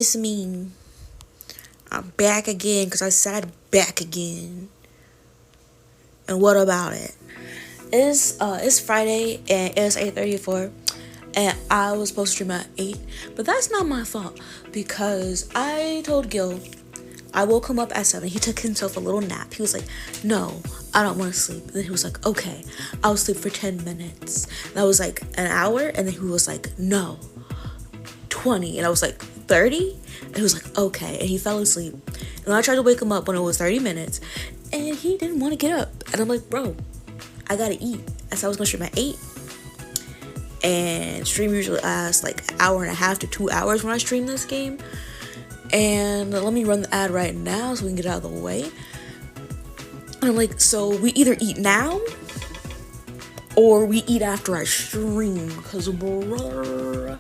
It's me. I'm back again because I said back again. And what about it? It's Friday and it's 8:34 and I was supposed to stream at 8, but that's not my fault because I told Gil I woke him up at 7. He took himself a little nap. He was like, "No, I don't want to sleep." And then he was like, "Okay, I'll sleep for 10 minutes." That was like an hour, and then he was like, "No, 20." And I was like, 30? And he was like, "Okay." And he fell asleep. And I tried to wake him up when it was 30 minutes. And he didn't want to get up. And I'm like, "Bro, I gotta eat." I said I was gonna stream at 8. And stream usually lasts like an hour and a half to 2 hours when I stream this game. And let me run the ad right now so we can get out of the way. And I'm like, so we either eat now or we eat after I stream. Because, bro,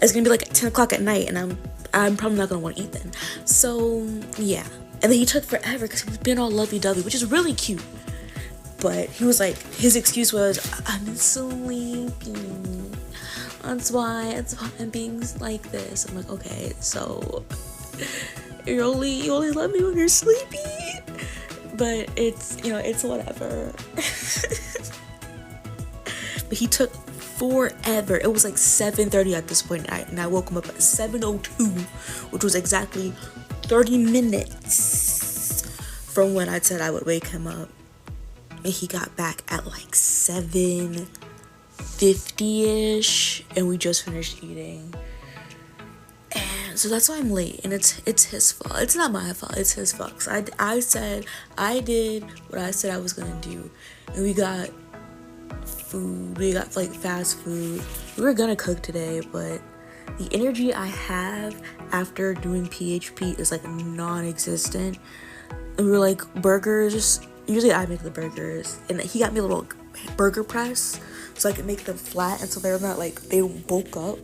it's gonna be like 10 o'clock at night, and I'm probably not gonna want to eat then. So yeah, and then he took forever because he was being all lovey-dovey, which is really cute. But he was like, his excuse was, "I'm sleeping. That's why I'm being like this." I'm like, okay, so you only love me when you're sleepy. But it's whatever. But he took forever. It was like 7:30 at this point, and I woke him up at 7:02, which was exactly 30 minutes from when I said I would wake him up. And he got back at like 7:50ish, and we just finished eating. And so that's why I'm late, and it's his fault. It's not my fault. It's his fault. 'Cause I said I did what I said I was gonna do, and we got food. We got like fast food. We were gonna cook today, but the energy I have after doing PHP is like non-existent. And we were like, burgers. Usually I make the burgers, and he got me a little burger press so I could make them flat, and so they're not like, they don't bulk up,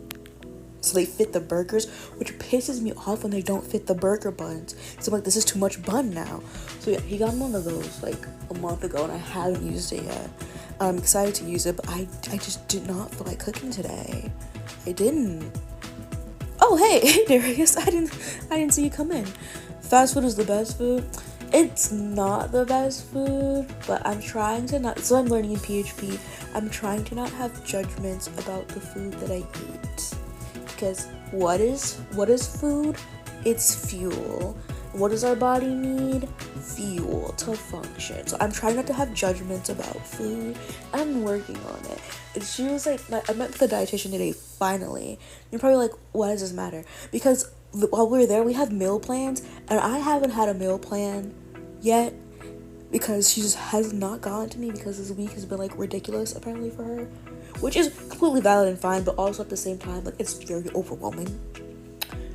so they fit the burgers, which pisses me off when they don't fit the burger buns. So I'm like, this is too much bun now. So yeah, he got me one of those like a month ago, and I haven't used it yet. I'm excited to use it, but I just did not feel like cooking today. I didn't. Oh hey Darius, I didn't see you come in. Fast food is the best food. It's not the best food, but I'm trying to not. So I'm learning in PHP. I'm trying to not have judgments about the food that I eat, because what is food? It's fuel. What does our body need? Fuel to function. So I'm trying not to have judgments about food. I'm working on it. And she was like, I met with the dietitian today, finally. You're probably like, why does this matter? Because while we were there, we have meal plans, and I haven't had a meal plan yet because she just has not gotten to me, because this week has been like ridiculous apparently for her, which is completely valid and fine, but also at the same time, like, it's very overwhelming.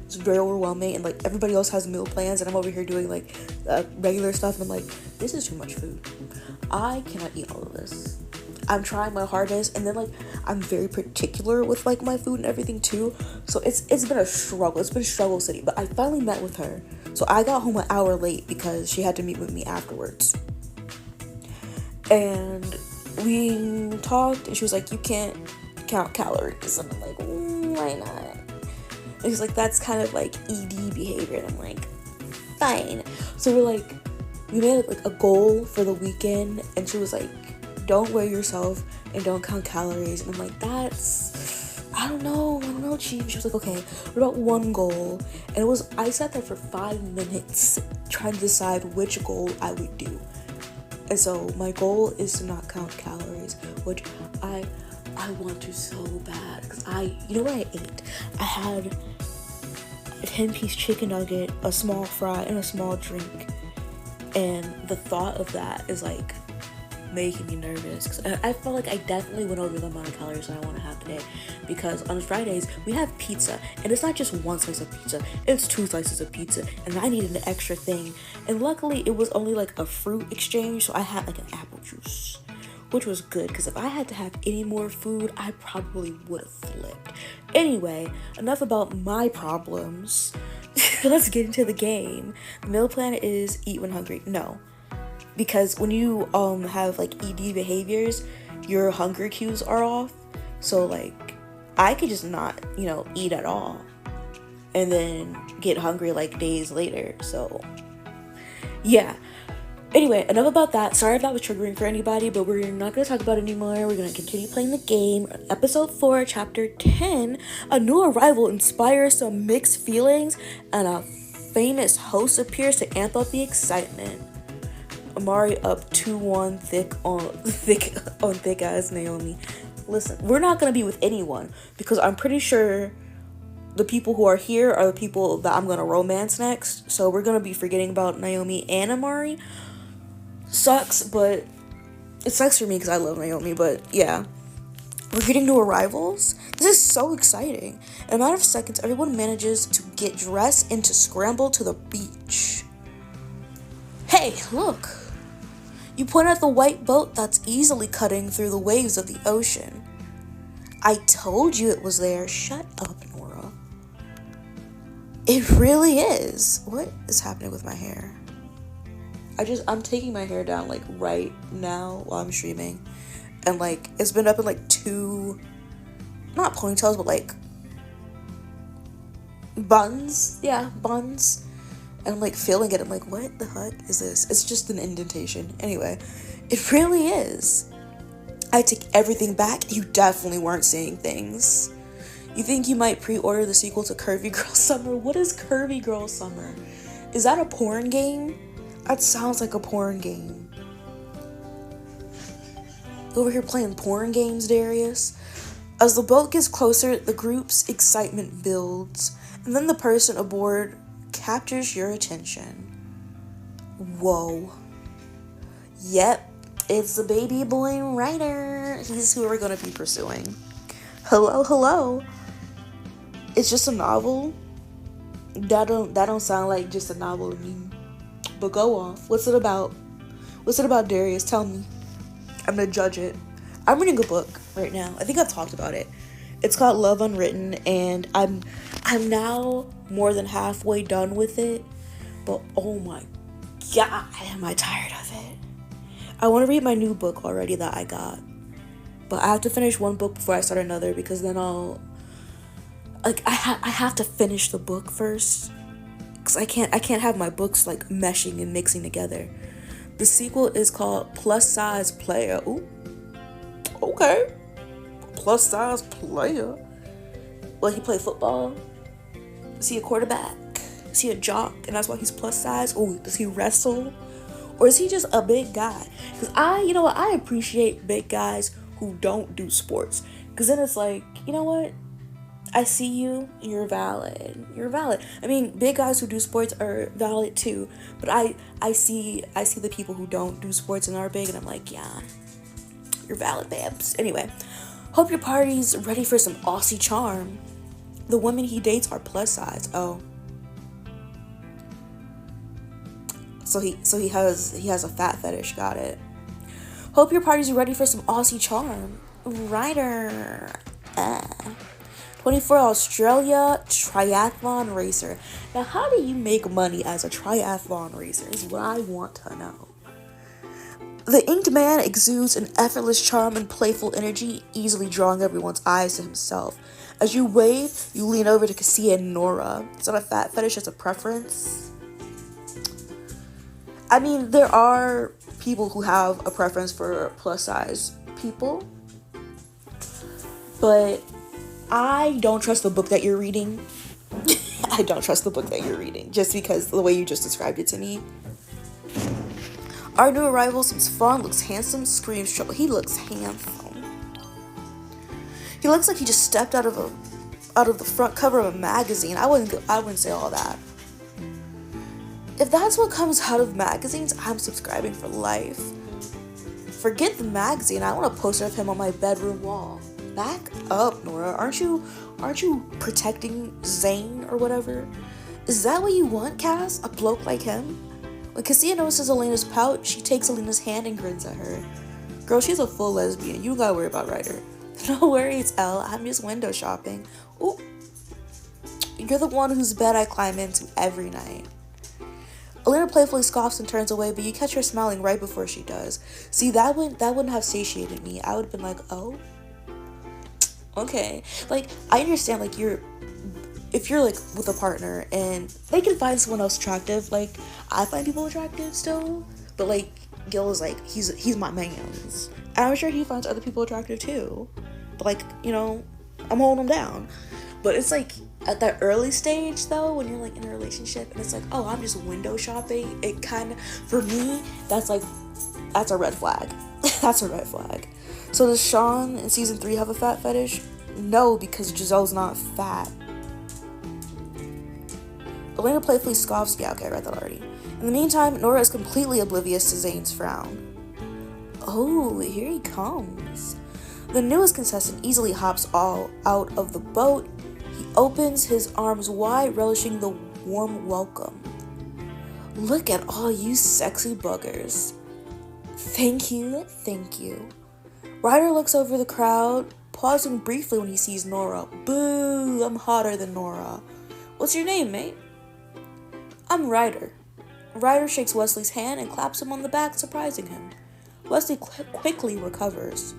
It's very overwhelming, and like everybody else has meal plans, and I'm over here doing like regular stuff, and I'm like, this is too much food. I cannot eat all of this. I'm trying my hardest, and then like I'm very particular with like my food and everything too. So it's been a struggle. It's been struggle city. But I finally met with her. So I got home an hour late because she had to meet with me afterwards. And we talked, and she was like, "You can't count calories." And I'm like, "Why not?" And she's like, "That's kind of like ED behavior." And I'm like, "Fine." So we made like a goal for the weekend, and she was like, "Don't weigh yourself and don't count calories." And I'm like, I don't know, Chief. She was like, "Okay, what about one goal?" And I sat there for 5 minutes trying to decide which goal I would do. And so my goal is to not count calories, which I want to so bad, because you know what I ate? I had a 10-piece chicken nugget, a small fry, and a small drink. And the thought of that is like making me nervous, because I felt like I definitely went over the amount of calories that I want to have today, because on Fridays we have pizza, and it's not just one slice of pizza, it's 2 slices of pizza, and I needed an extra thing, and luckily it was only like a fruit exchange, so I had like an apple juice, which was good, because if I had to have any more food, I probably would have flipped. Anyway, enough about my problems. Let's get into the game. The meal plan is eat when hungry. No, because when you have like ED behaviors, your hunger cues are off. So like I could just not, eat at all. and then get hungry like days later. So yeah. Anyway, enough about that. Sorry if that was triggering for anybody, but we're not going to talk about it anymore. We're going to continue playing the game. Episode 4, Chapter 10. A new arrival inspires some mixed feelings, and a famous host appears to amp up the excitement. Amari up 2-1 thick ass Naomi. Listen, we're not going to be with anyone, because I'm pretty sure the people who are here are the people that I'm going to romance next. So we're going to be forgetting about Naomi and Amari. Sucks, but it sucks for me because I love Naomi, but yeah. We're getting new arrivals. This is so exciting. In a matter of seconds, everyone manages to get dressed and to scramble to the beach. Hey, look. You point at the white boat that's easily cutting through the waves of the ocean. I told you it was there. Shut up, Nora. It really is. What is happening with my hair? I'm taking my hair down like right now while I'm streaming, and like it's been up in like 2, not ponytails, but like buns. Yeah, buns. And I'm like feeling it. I'm like, what the heck is this? It's just an indentation. Anyway, it really is. I take everything back. You definitely weren't seeing things. You think you might pre-order the sequel to Curvy Girl Summer? What is Curvy Girl Summer? Is that a porn game? That sounds like a porn game. Over here playing porn games, Darius. As the boat gets closer, the group's excitement builds, and then the person aboard captures your attention. Whoa. Yep, it's the baby boy Ryder. He's who we're gonna be pursuing. Hello. It's just a novel? That don't sound like just a novel to me. But go off. What's it about? What's it about, Darius? Tell me. I'm gonna judge it. I'm reading a book right now. I think I've talked about it. It's called Love Unwritten, and I'm now more than halfway done with it. But oh my god, am I tired of it. I want to read my new book already that I got. But I have to finish one book before I start another, because then I'll like I have to finish the book first. Cause I can't have my books like meshing and mixing together. The sequel is called Plus Size Player. Ooh, okay. Plus size player. Well, he play football. Is he a quarterback? Is he a jock, and that's why he's plus size? Ooh, does he wrestle, or is he just a big guy? Cause I appreciate big guys who don't do sports. Cause then it's like, you know what? I see you, you're valid. I mean, big guys who do sports are valid too, but I see the people who don't do sports and are big, and I'm like, yeah, you're valid, babes. Anyway, hope your party's ready for some Aussie charm. The women he dates are plus size. Oh. So he has a fat fetish, got it. Hope your party's ready for some Aussie charm. Ryder. 24 Australia triathlon racer. Now, how do you make money as a triathlon racer is what I want to know. The inked man exudes an effortless charm and playful energy, easily drawing everyone's eyes to himself. As you wave, you lean over to Cassia and Nora. Is that a fat fetish as a preference? I mean, there are people who have a preference for plus size people, but I don't trust the book that you're reading. I don't trust the book that you're reading, just because the way you just described it to me. Our new arrival seems fun, looks handsome, screams trouble. He looks handsome. He looks like he just stepped out of the front cover of a magazine. I wouldn't say all that. If that's what comes out of magazines, I'm subscribing for life. Forget the magazine. I want a poster of him on my bedroom wall. Back up, Nora. Aren't you protecting Zane or whatever? Is that what you want, Cass? A bloke like him? When Cassia notices Elena's pout, she takes Elena's hand and grins at her. Girl, she's a full lesbian. You don't gotta worry about Ryder. No worries, Elle. I'm just window shopping. Ooh. You're the one whose bed I climb into every night. Elena playfully scoffs and turns away, but you catch her smiling right before she does. See, that wouldn't have satiated me. I would have been like, oh, okay. Like, I understand, like, you're if you're like with a partner and they can find someone else attractive, like I find people attractive still, but like Gil is like he's my man's, and I'm sure he finds other people attractive too, but like, you know, I'm holding him down. But it's like at that early stage though, when you're like in a relationship and it's like, oh, I'm just window shopping, it kind of, for me, that's a red flag. That's a red flag. So does Sean in season 3 have a fat fetish? No, because Giselle's not fat. Elena playfully scoffs. Yeah, okay, I read that already. In the meantime, Nora is completely oblivious to Zane's frown. Oh, here he comes. The newest contestant easily hops all out of the boat. He opens his arms wide, relishing the warm welcome. Look at all you sexy buggers. Thank you, thank you. Ryder looks over the crowd, pausing briefly when he sees Nora. Boo, I'm hotter than Nora. What's your name, mate? I'm Ryder. Ryder shakes Wesley's hand and claps him on the back, surprising him. Wesley quickly recovers.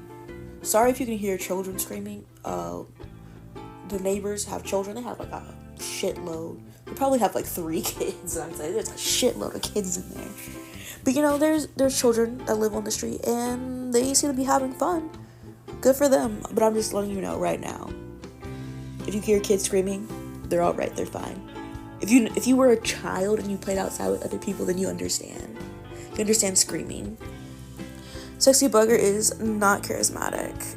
Sorry if you can hear children screaming. The neighbors have children. They have like a shitload. They probably have like 3 kids. I'd say there's a shitload of kids in there. But you know, there's children that live on the street and they seem to be having fun. Good for them. But I'm just letting you know right now. If you hear kids screaming, they're all right. They're fine. If you were a child and you played outside with other people, then you understand. You understand screaming. Sexy Bugger is not charismatic.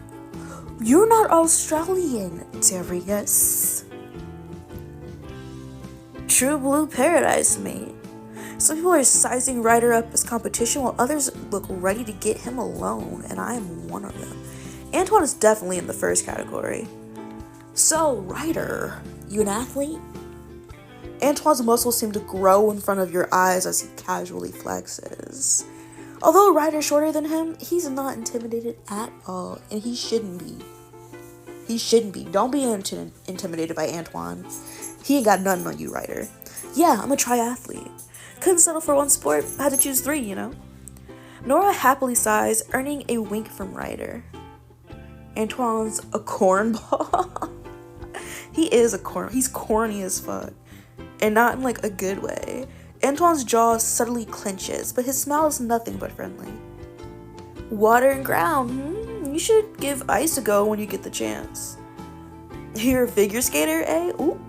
You're not Australian, Darius. True blue paradise, mate. Some people are sizing Ryder up as competition, while others look ready to get him alone, and I am one of them. Antoine is definitely in the first category. So, Ryder, you an athlete? Antoine's muscles seem to grow in front of your eyes as he casually flexes. Although Ryder's shorter than him, he's not intimidated at all, and he shouldn't be. He shouldn't be. Don't be intimidated by Antoine. He ain't got nothing on you, Ryder. Yeah, I'm a triathlete. Couldn't settle for one sport, had to choose 3, you know? Nora happily sighs, earning a wink from Ryder. Antoine's a cornball. He is a corn. He's corny as fuck. And not in like a good way. Antoine's jaw subtly clenches, but his smile is nothing but friendly. Water and ground. You should give ice a go when you get the chance. You're a figure skater, eh? Ooh.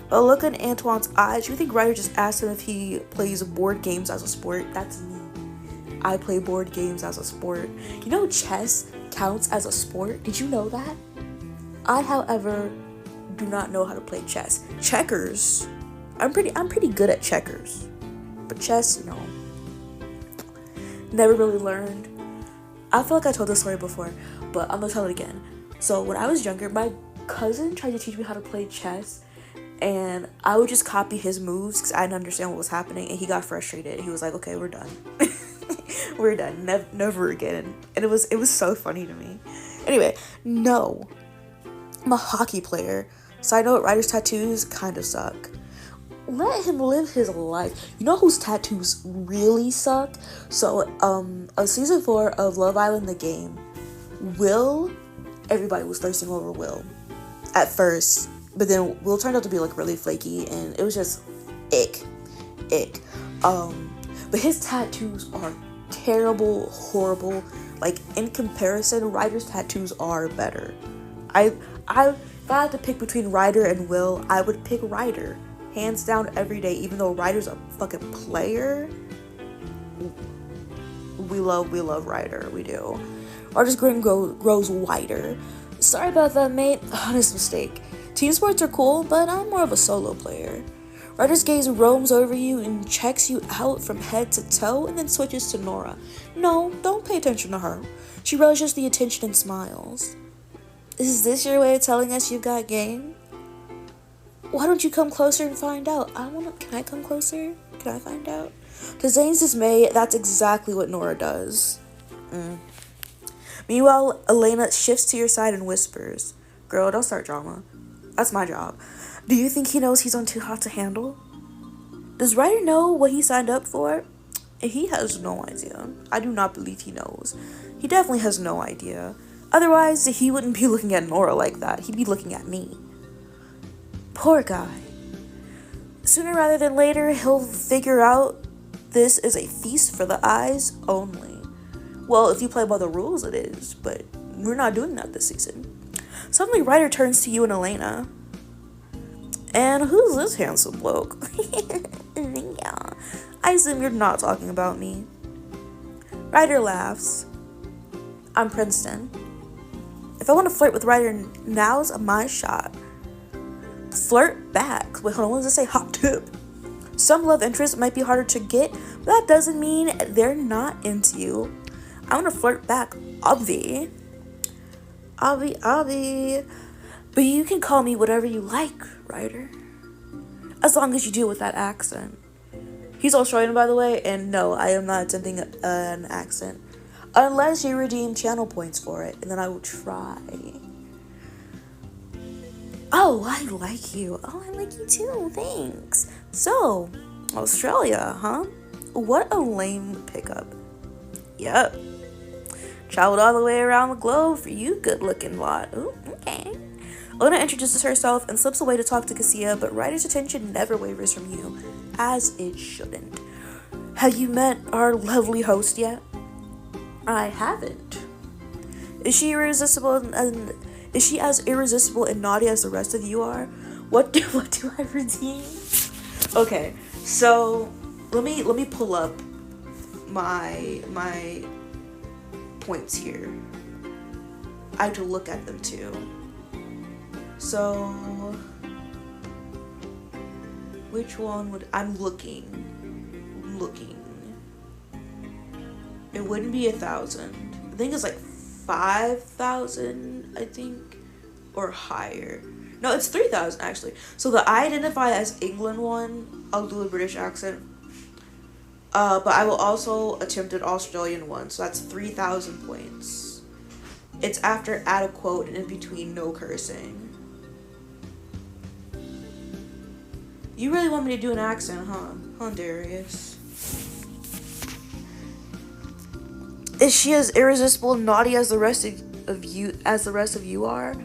But look in Antoine's eyes. You think Ryder just asked him if he plays board games as a sport? That's me. I play board games as a sport. You know chess counts as a sport? Did you know that? I, however, do not know how to play chess. Checkers. I'm pretty good at checkers. But chess, no. Never really learned. I feel like I told this story before, but I'm gonna tell it again. So when I was younger, my cousin tried to teach me how to play chess, and I would just copy his moves because I didn't understand what was happening, and he got frustrated. He was like, okay, we're done. We're done. Never again. And it was so funny to me. Anyway, no. I'm a hockey player. Side note, Ryder's tattoos kind of suck. Let him live his life. You know whose tattoos really suck? So, on season 4 of Love Island the game, Will, everybody was thirsting over Will at first, but then Will turned out to be like really flaky, and it was just ick. But his tattoos are terrible, horrible. Like in comparison, Ryder's tattoos are better. If I had to pick between Ryder and Will, I would pick Ryder. Hands down every day, even though Ryder's a fucking player. We love Ryder, we do. Ryder's grin grows wider. Sorry about that, mate. Honest mistake. Team sports are cool, but I'm more of a solo player. Ryder's gaze roams over you and checks you out from head to toe and then switches to Nora. No, don't pay attention to her. She relishes the attention and smiles. Is this your way of telling us you've got game? Why don't you come closer and find out? Can I come closer? Can I find out? To Zane's dismay, that's exactly what Nora does. Meanwhile, Elena shifts to your side and whispers, girl, don't start drama. That's my job. Do you think he knows he's on Too Hot to Handle? Does Ryder know what he signed up for? He has no idea. I do not believe he knows. He definitely has no idea. Otherwise, he wouldn't be looking at Nora like that. He'd be looking at me. Poor guy. Sooner rather than later, he'll figure out this is a feast for the eyes only. Well, if you play by the rules, it is, but we're not doing that this season. Suddenly, Ryder turns to you and Elena. And who's this handsome bloke? Yeah, I assume you're not talking about me. Ryder laughs. I'm Princeton. If I want to flirt with Ryder, now's my shot. Flirt back. Wait, hold on, what does it say? Hot tip. Some love interests might be harder to get, but that doesn't mean they're not into you. I want to flirt back, obvi. But you can call me whatever you like, Ryder. As long as you do it with that accent. He's Australian, by the way, and no, I am not attempting an accent. Unless you redeem channel points for it, and then I will try. Oh, I like you. Oh, I like you too, thanks. So, Australia, huh? What a lame pickup. Yep. Traveled all the way around the globe for you good-looking lot. Ooh, okay. Elena introduces herself and slips away to talk to Cassia, but Ryder's attention never wavers from you, as it shouldn't. Have you met our lovely host yet? I haven't. Is she as irresistible and naughty as the rest of you are? What do I redeem? Okay, so let me pull up my points here. I have to look at them too. So which one would I'm looking. It wouldn't be 1,000. I think it's like 5,000, I think, or higher. No, it's 3,000 actually. So the I identify as England one, I'll do a British accent. But I will also attempt an Australian one, so that's 3,000 points. It's after add a quote and in between no cursing. You really want me to do an accent, huh, Darius? Is she as irresistible and naughty as the rest of you are?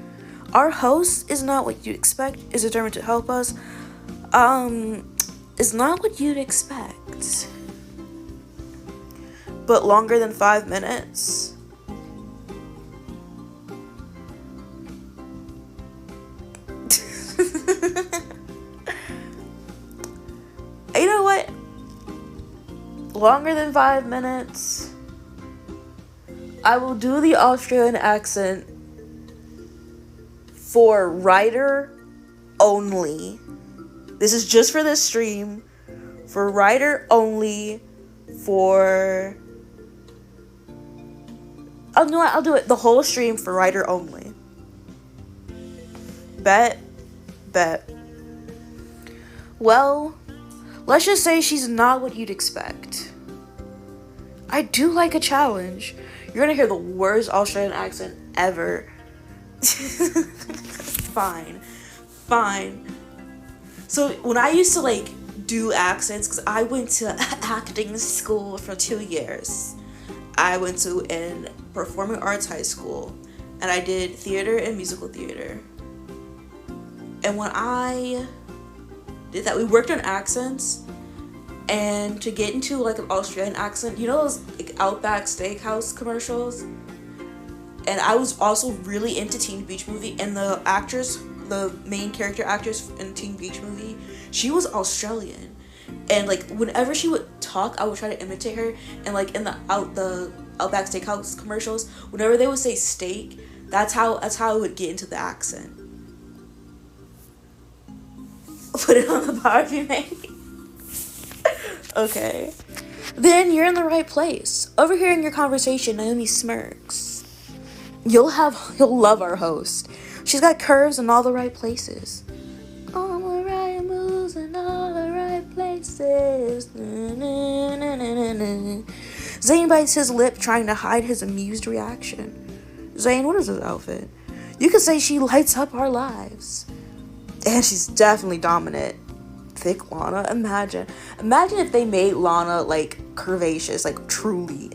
Our host is not what you'd expect, is determined to help us. Is not what you'd expect. But longer than 5 minutes? You know what? Longer than 5 minutes. I will do the Australian accent for Ryder only. This is just for this stream. For Ryder only. For... Oh, no, I'll do it the whole stream for Ryder only. Bet. Well, let's just say she's not what you'd expect. I do like a challenge. You're gonna hear the worst Australian accent ever. Fine. So when I used to do accents, because I went to acting school for 2 years. I went to a performing arts high school, and I did theater and musical theater. And when I did that, we worked on accents. And to get into an Australian accent, you know those Outback Steakhouse commercials? And I was also really into Teen Beach Movie, and the main character actress in Teen Beach Movie, she was Australian. And whenever she would talk, I would try to imitate her. And in the Outback Steakhouse commercials, whenever they would say steak, that's how I would get into the accent. Put it on the bar if you make. Okay. Then you're in the right place. Overhearing your conversation, Naomi smirks. You'll love our host. She's got curves in all the right places. All the right moves in all the right places. Zane bites his lip, trying to hide his amused reaction. Zane, what is this outfit? You could say she lights up our lives. And she's definitely dominant. Thick Lana, imagine if they made Lana curvaceous, truly.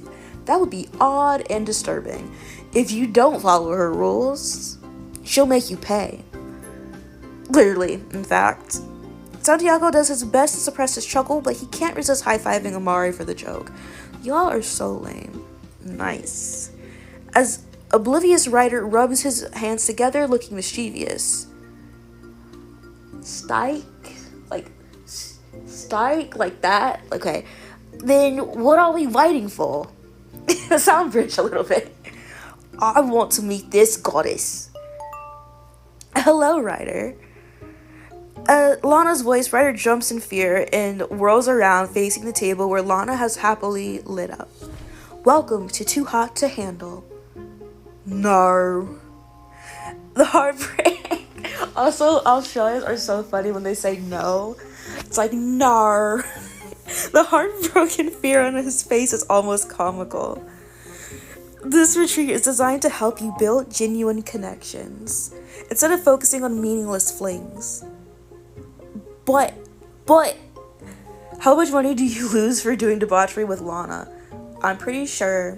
That would be odd and disturbing. If you don't follow her rules, she'll make you pay. Literally, in fact. Santiago does his best to suppress his chuckle, but he can't resist high-fiving Amari for the joke. Y'all are so lame. Nice. As oblivious Ryder rubs his hands together, looking mischievous. Stike? Stike? Like that? Okay. Then what are we waiting for? Sound bridge a little bit. I want to meet this goddess. Hello, Ryder. Lana's voice, Ryder jumps in fear and whirls around facing the table where Lana has happily lit up. Welcome to Too Hot to Handle. No. The heartbreak. Also, Australians are so funny when they say no. It's like, no. The heartbroken fear on his face is almost comical. This retreat is designed to help you build genuine connections, instead of focusing on meaningless flings. But, how much money do you lose for doing debauchery with Lana? I'm pretty sure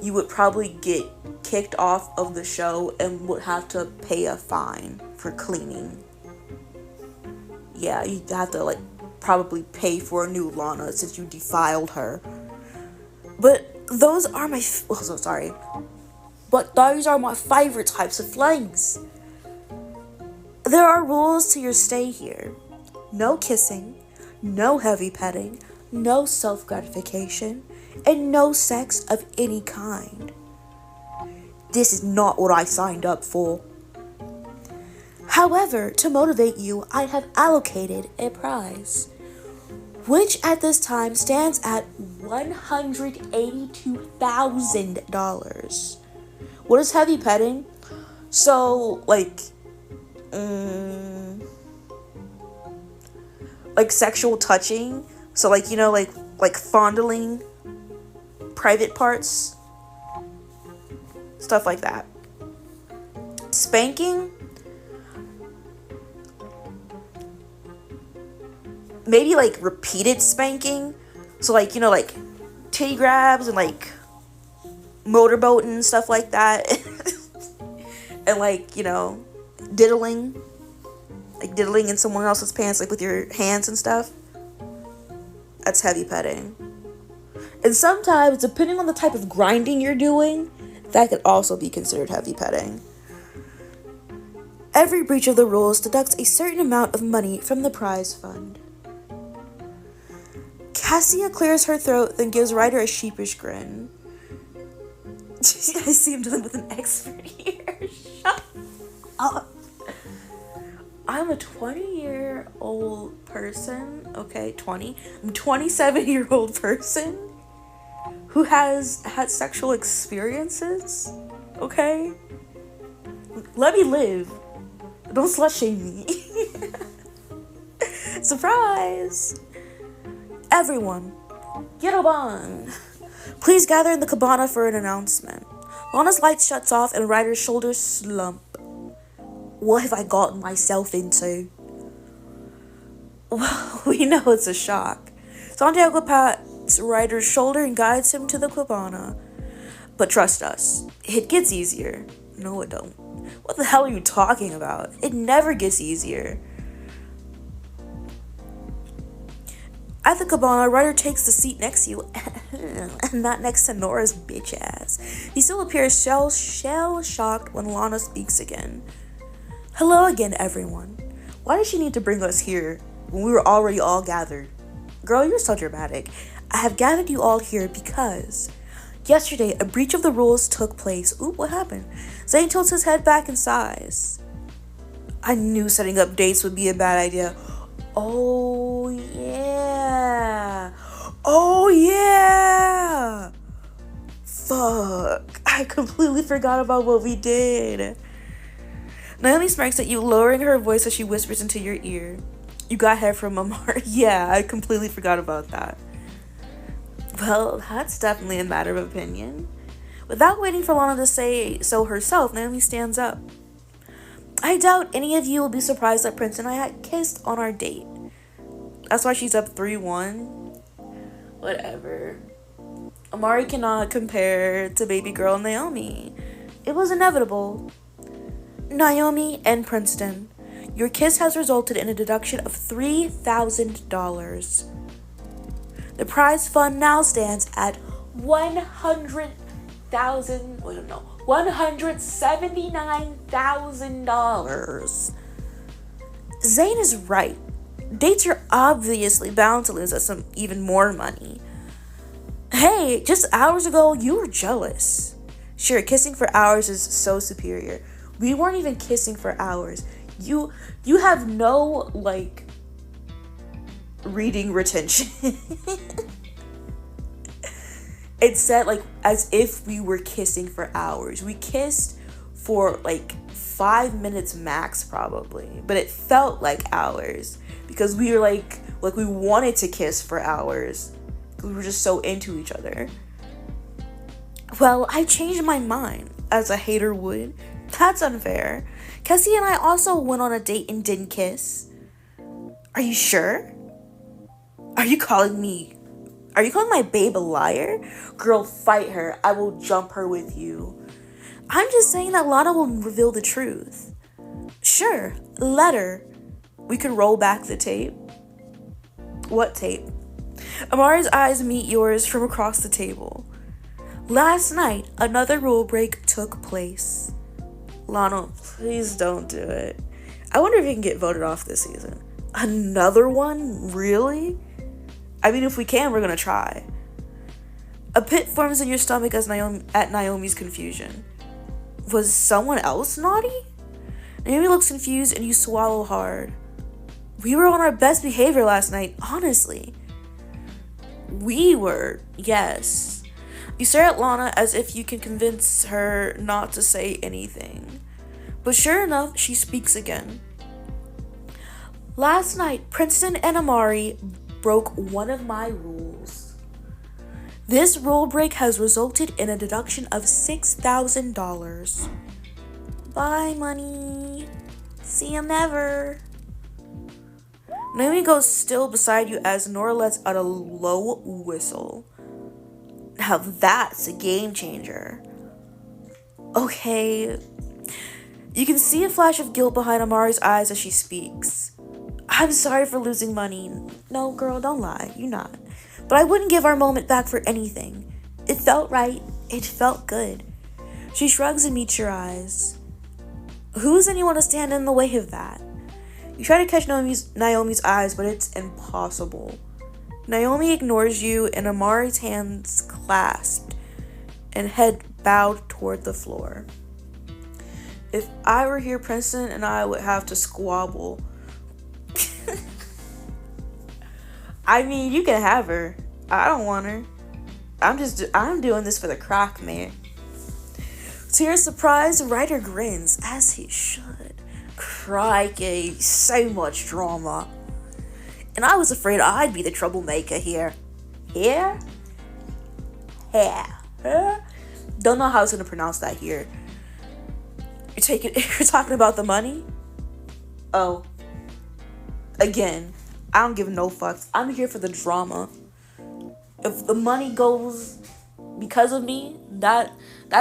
you would probably get kicked off of the show and would have to pay a fine for cleaning. Yeah, you'd have to, probably pay for a new Lana since you defiled her. But those are my... But those are my favorite types of flings. There are rules to your stay here. No kissing, no heavy petting, no self-gratification, and no sex of any kind. This is not what I signed up for. However, to motivate you, I have allocated a prize, which at this time stands at $182,000. What is heavy petting? So, sexual touching. So, like fondling private parts. Stuff like that. Spanking. Maybe, repeated spanking. So, titty grabs and, motorboat and stuff like that. And, diddling. Diddling in someone else's pants, with your hands and stuff. That's heavy petting. And sometimes, depending on the type of grinding you're doing, that could also be considered heavy petting. Every breach of the rules deducts a certain amount of money from the prize fund. Cassia clears her throat, then gives Ryder a sheepish grin. I see him dealing with an expert here. Shut up. I'm a 20-year-old person, okay, 20. I'm a 27-year-old person who has had sexual experiences, okay? Let me live. Don't slut shame me. Surprise! Everyone, get on. Please gather in the cabana for an announcement. Lana's light shuts off and Ryder's shoulders slump. What have I gotten myself into? Well, we know it's a shock. Santiago pats Ryder's shoulder and guides him to the cabana. But trust us, it gets easier. No, it don't. What the hell are you talking about? It never gets easier. At the cabana, Ryder takes the seat next to you, and not next to Nora's bitch ass. He still appears shell-shocked when Lana speaks again. Hello again, everyone. Why did she need to bring us here when we were already all gathered? Girl, you're so dramatic. I have gathered you all here because yesterday a breach of the rules took place. Ooh, what happened? Zane tilts his head back and sighs. I knew setting up dates would be a bad idea. Oh, yeah. Oh, yeah. Fuck. I completely forgot about what we did. Naomi smirks at you, lowering her voice as she whispers into your ear. You got hair from Amar. Yeah, I completely forgot about that. Well, that's definitely a matter of opinion. Without waiting for Lana to say so herself, Naomi stands up. I doubt any of you will be surprised that Prince and I had kissed on our date. That's why she's up 3-1. Whatever. Amari cannot compare to baby girl Naomi. It was inevitable. Naomi and Princeton, Your kiss has resulted in a deduction of $3,000. The prize fund now stands at $179,000. Zane is right. Dates are obviously bound to lose us some even more money. Hey, just hours ago, you were jealous. Sure, kissing for hours is so superior. We weren't even kissing for hours. You have no, reading retention. It said, as if we were kissing for hours. We kissed for, 5 minutes max, probably. But it felt like hours. Because we were, we wanted to kiss for hours. We were just so into each other. Well, I changed my mind, as a hater would. That's unfair. Cassie and I also went on a date and didn't kiss. Are you sure? Are you calling my babe a liar? Girl, fight her. I will jump her with you. I'm just saying that Lana will reveal the truth. Sure, let her. We can roll back the tape. What tape? Amari's eyes meet yours from across the table. Last night, another rule break took place. Lana, please don't do it. I wonder if you can get voted off this season. Another one? Really? I mean, if we can, we're gonna try. A pit forms in your stomach at Naomi's confusion. Was someone else naughty? Naomi looks confused and you swallow hard. We were on our best behavior last night, honestly. We were, yes. You stare at Lana as if you can convince her not to say anything. But sure enough, she speaks again. Last night, Princeton and Amari broke one of my rules. This rule break has resulted in a deduction of $6,000. Bye, money. See you never. Naomi goes still beside you as Nora lets out a low whistle. Now that's a game changer. Okay. You can see a flash of guilt behind Amari's eyes as she speaks. I'm sorry for losing money. No, girl, don't lie. You're not. But I wouldn't give our moment back for anything. It felt right. It felt good. She shrugs and meets your eyes. Who's anyone to stand in the way of that? You try to catch Naomi's eyes, but it's impossible. Naomi ignores you and Amari's hands clasped and head bowed toward the floor. If I were here, Princeton and I would have to squabble. I mean, you can have her. I don't want her. I'm doing this for the crack, man. To your surprise, Ryder grins, as he should. Crikey, so much drama. And I was afraid I'd be the troublemaker here. Here? Here. Don't know how I was gonna pronounce that here. You're talking about the money? Oh. Again, I don't give no fucks. I'm here for the drama. If the money goes because of me, that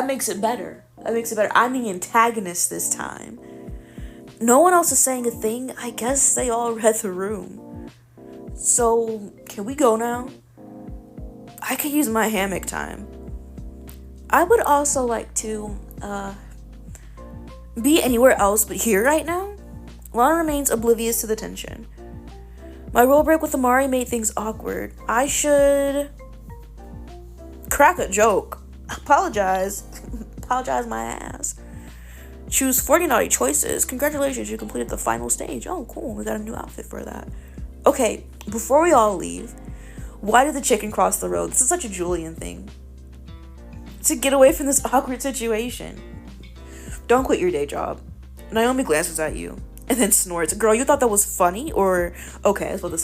makes it better. That makes it better. I'm the antagonist this time. No one else is saying a thing. I guess they all read the room. So, can we go now? I could use my hammock time. I would also like to, be anywhere else but here right now. Lana remains oblivious to the tension. My rule break with Amari made things awkward. I should crack a joke. Apologize my ass. Choose 40 naughty choices. Congratulations, you completed the final stage. Oh, cool. We got a new outfit for that. Okay, before we all leave, why did the chicken cross the road? This is such a Julian thing. To get away from this awkward situation. Don't quit your day job. Naomi glances at you and then snorts. Girl, you thought that was funny? Or, okay, I was about to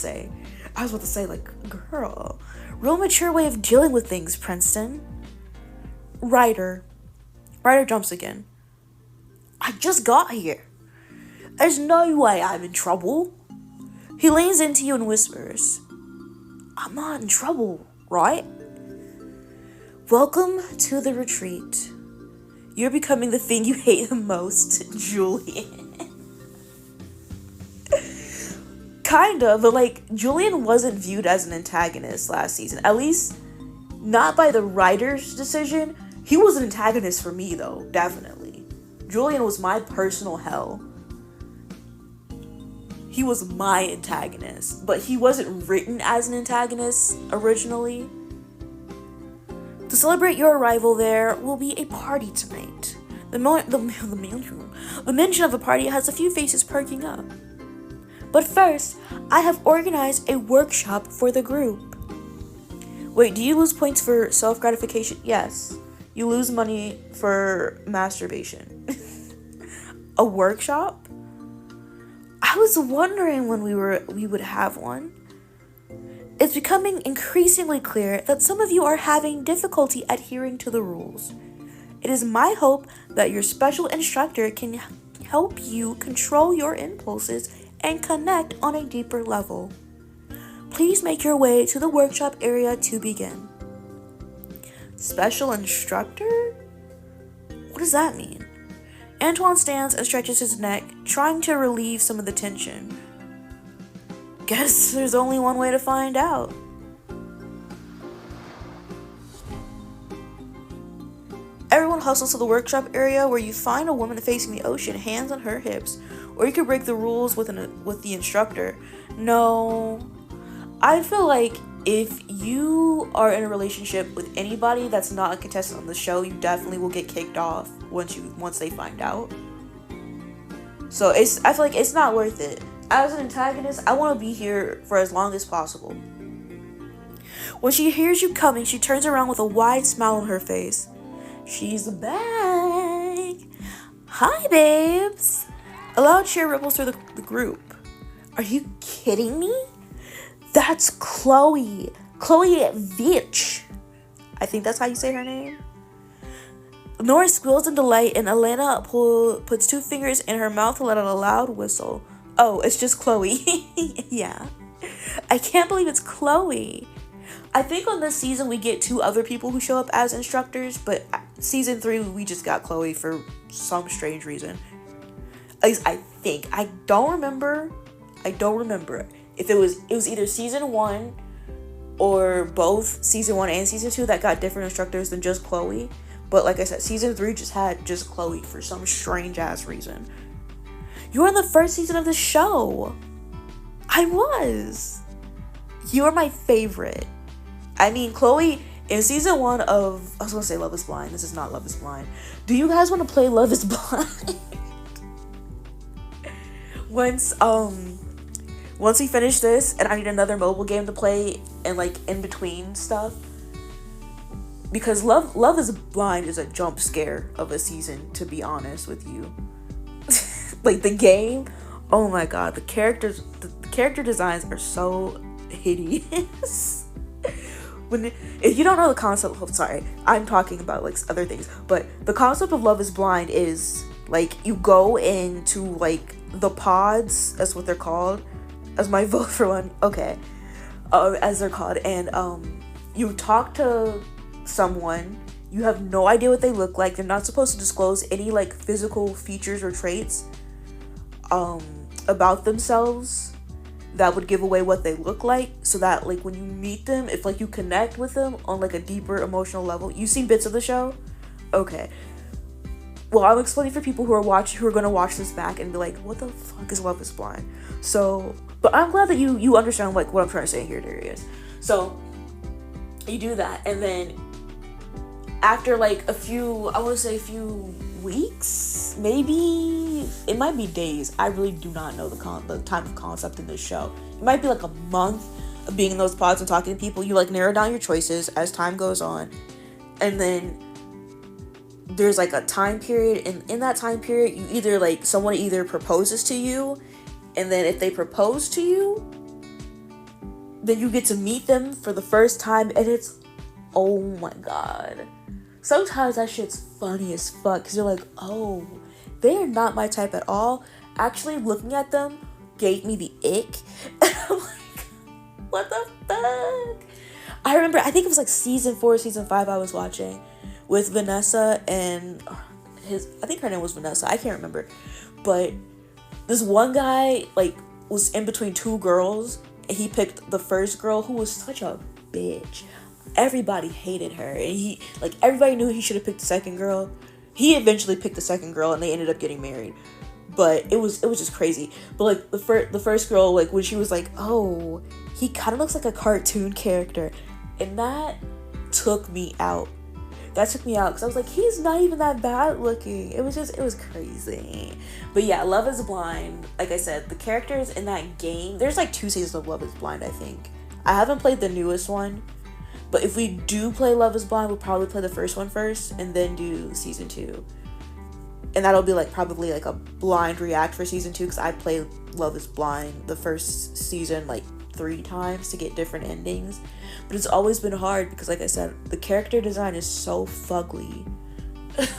say, girl, real mature way of dealing with things, Princeton. Ryder jumps again. I just got here. There's no way I'm in trouble. He leans into you and whispers, I'm not in trouble, right? Welcome to the retreat. You're becoming the thing you hate the most, Julian. Kind of, but like Julian wasn't viewed as an antagonist last season. At least not by the writer's decision. He was an antagonist for me though, definitely. Julian was my personal hell. He was my antagonist, but he wasn't written as an antagonist originally. To celebrate your arrival, there will be a party tonight. The mention of a party has a few faces perking up. But first, I have organized a workshop for the group. Wait, do you lose points for self-gratification? Yes. You lose money for masturbation. A workshop? I was wondering when we would have one. It's becoming increasingly clear that some of you are having difficulty adhering to the rules. It is my hope that your special instructor can help you control your impulses and connect on a deeper level. Please make your way to the workshop area to begin. Special instructor? What does that mean? Antoine stands and stretches his neck, trying to relieve some of the tension. Guess there's only one way to find out. Everyone hustles to the workshop area where you find a woman facing the ocean, hands on her hips. Or you could break the rules with the instructor. No. I feel like if you are in a relationship with anybody that's not a contestant on the show, you definitely will get kicked off once they find out. So I feel like it's not worth it. As an antagonist, I want to be here for as long as possible. When she hears you coming, she turns around with a wide smile on her face. She's back. Hi, babes. A loud cheer ripples through the group. Are you kidding me? That's Chloe. Chloe Vitch. I think that's how you say her name. Nora squeals in delight, and Elena puts 2 fingers in her mouth to let out a loud whistle. Oh, it's just Chloe. Yeah. I can't believe it's Chloe. I think on this season we get 2 other people who show up as instructors, but season 3 we just got Chloe for some strange reason. At least I think. I don't remember if it was either season 1 or both season 1 and season 2 that got different instructors than just Chloe. But like I said, season 3 just had just Chloe for some strange ass reason. You were in the first season of the show. I was. You are my favorite. I mean, Chloe, in season 1 of... I was going to say Love is Blind. This is not Love is Blind. Do you guys want to play Love is Blind? Once we finish this, and I need another mobile game to play and like in between stuff. Because Love is Blind is a jump scare of a season, to be honest with you. Like the game, oh my god, the character designs are so hideous. If you don't know the concept, sorry, I'm talking about like other things, but the concept of Love is Blind is like you go into like the pods, that's what they're called, as my vote for one, okay, as they're called, and you talk to someone, you have no idea what they look like, they're not supposed to disclose any like physical features or traits about themselves that would give away what they look like, so that like when you meet them, if like you connect with them on like a deeper emotional level. You've seen bits of the show? Okay. Well, I'm explaining for people who are gonna watch this back and be like, what the fuck is Love is Blind? So, but I'm glad that you understand like what I'm trying to say here, Darius. So you do that, and then after like a few weeks, maybe it might be days, I really do not know the time of concept in this show. It might be like a month of being in those pods and talking to people. You like narrow down your choices as time goes on, and then there's like a time period, and in that time period you either like someone either proposes to you, and then if they propose to you, then you get to meet them for the first time, and it's, oh my god, sometimes that shit's funny as fuck, because you're like, oh, they are not my type at all. Actually, looking at them gave me the ick. And I'm like, what the fuck? I remember, I think it was like season 4, season 5 I was watching with Vanessa and I think her name was Vanessa, I can't remember. But this one guy, like, was in between two girls, and he picked the first girl, who was such a bitch. Everybody hated her, and everybody knew he should have picked the second girl. He eventually picked the second girl, and they ended up getting married. But it was just crazy. But like the first girl, like when she was like, oh, he kind of looks like a cartoon character, and that took me out. Because I was like, he's not even that bad looking. It was crazy. But yeah, Love is Blind, like I said, the characters in that game, there's like 2 seasons of Love is Blind, I think. I haven't played the newest one, but if we do play Love is Blind, we'll probably play the first one first and then do season 2. And that'll be like probably like a blind react for season 2, because I played Love is Blind the first season like 3 times to get different endings. But it's always been hard because, like I said, the character design is so fugly.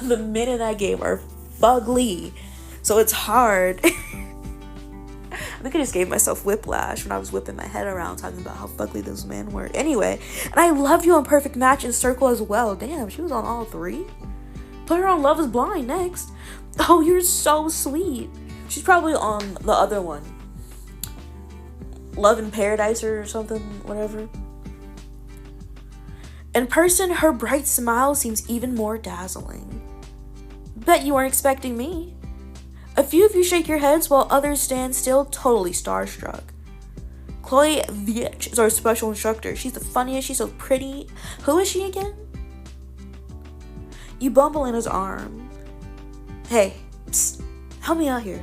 The men in that game are fugly. So it's hard. I think I just gave myself whiplash when I was whipping my head around talking about how fugly those men were. Anyway, and I loved you on Perfect Match and Circle as well. Damn, she was on all 3. Put her on Love is Blind next. Oh, you're so sweet. She's probably on the other one. Love in Paradise or something, whatever. In person, her bright smile seems even more dazzling. Bet you weren't expecting me. A few of you shake your heads while others stand still, totally starstruck. Chloe Viech is our special instructor. She's the funniest, she's so pretty. Who is she again? You bump Elena's arm. Hey, psst, help me out here.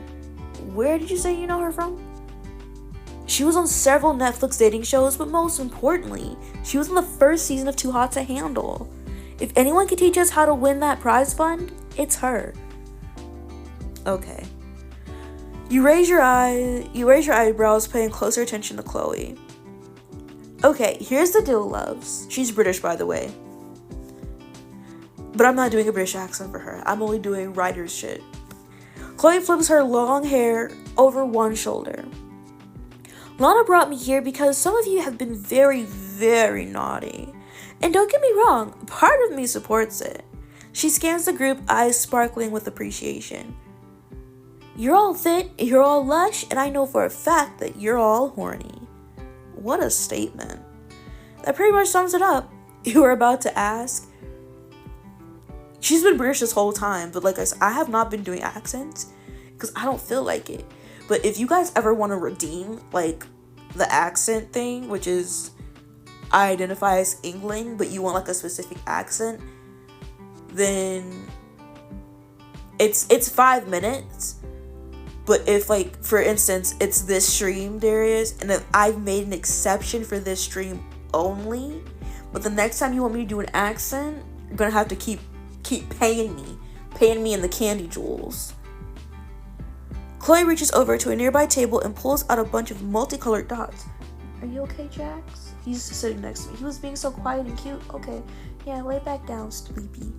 Where did you say you know her from? She was on several Netflix dating shows, but most importantly, she was on the first season of Too Hot to Handle. If anyone could teach us how to win that prize fund, it's her. Okay. You raise your eyebrows, paying closer attention to Chloe. Okay, here's the deal, loves. She's British, by the way. But I'm not doing a British accent for her. I'm only doing writer's shit. Chloe flips her long hair over one shoulder. Lana brought me here because some of you have been very, very naughty. And don't get me wrong, part of me supports it. She scans the group, eyes sparkling with appreciation. You're all fit, you're all lush, and I know for a fact that you're all horny. What a statement. That pretty much sums it up. You were about to ask. She's been British this whole time, but like I said, I have not been doing accents because I don't feel like it. But if you guys ever want to redeem like the accent thing, which is I identify as England, but you want like a specific accent, then it's 5 minutes. But if like, for instance, it's this stream, Darius, and if I've made an exception for this stream only, but the next time you want me to do an accent, you're gonna have to keep paying me in the candy jewels. Chloe reaches over to a nearby table and pulls out a bunch of multicolored dots. Are you okay, Jax? He's sitting next to me. He was being so quiet and cute. Okay, yeah, lay back down, sleepy.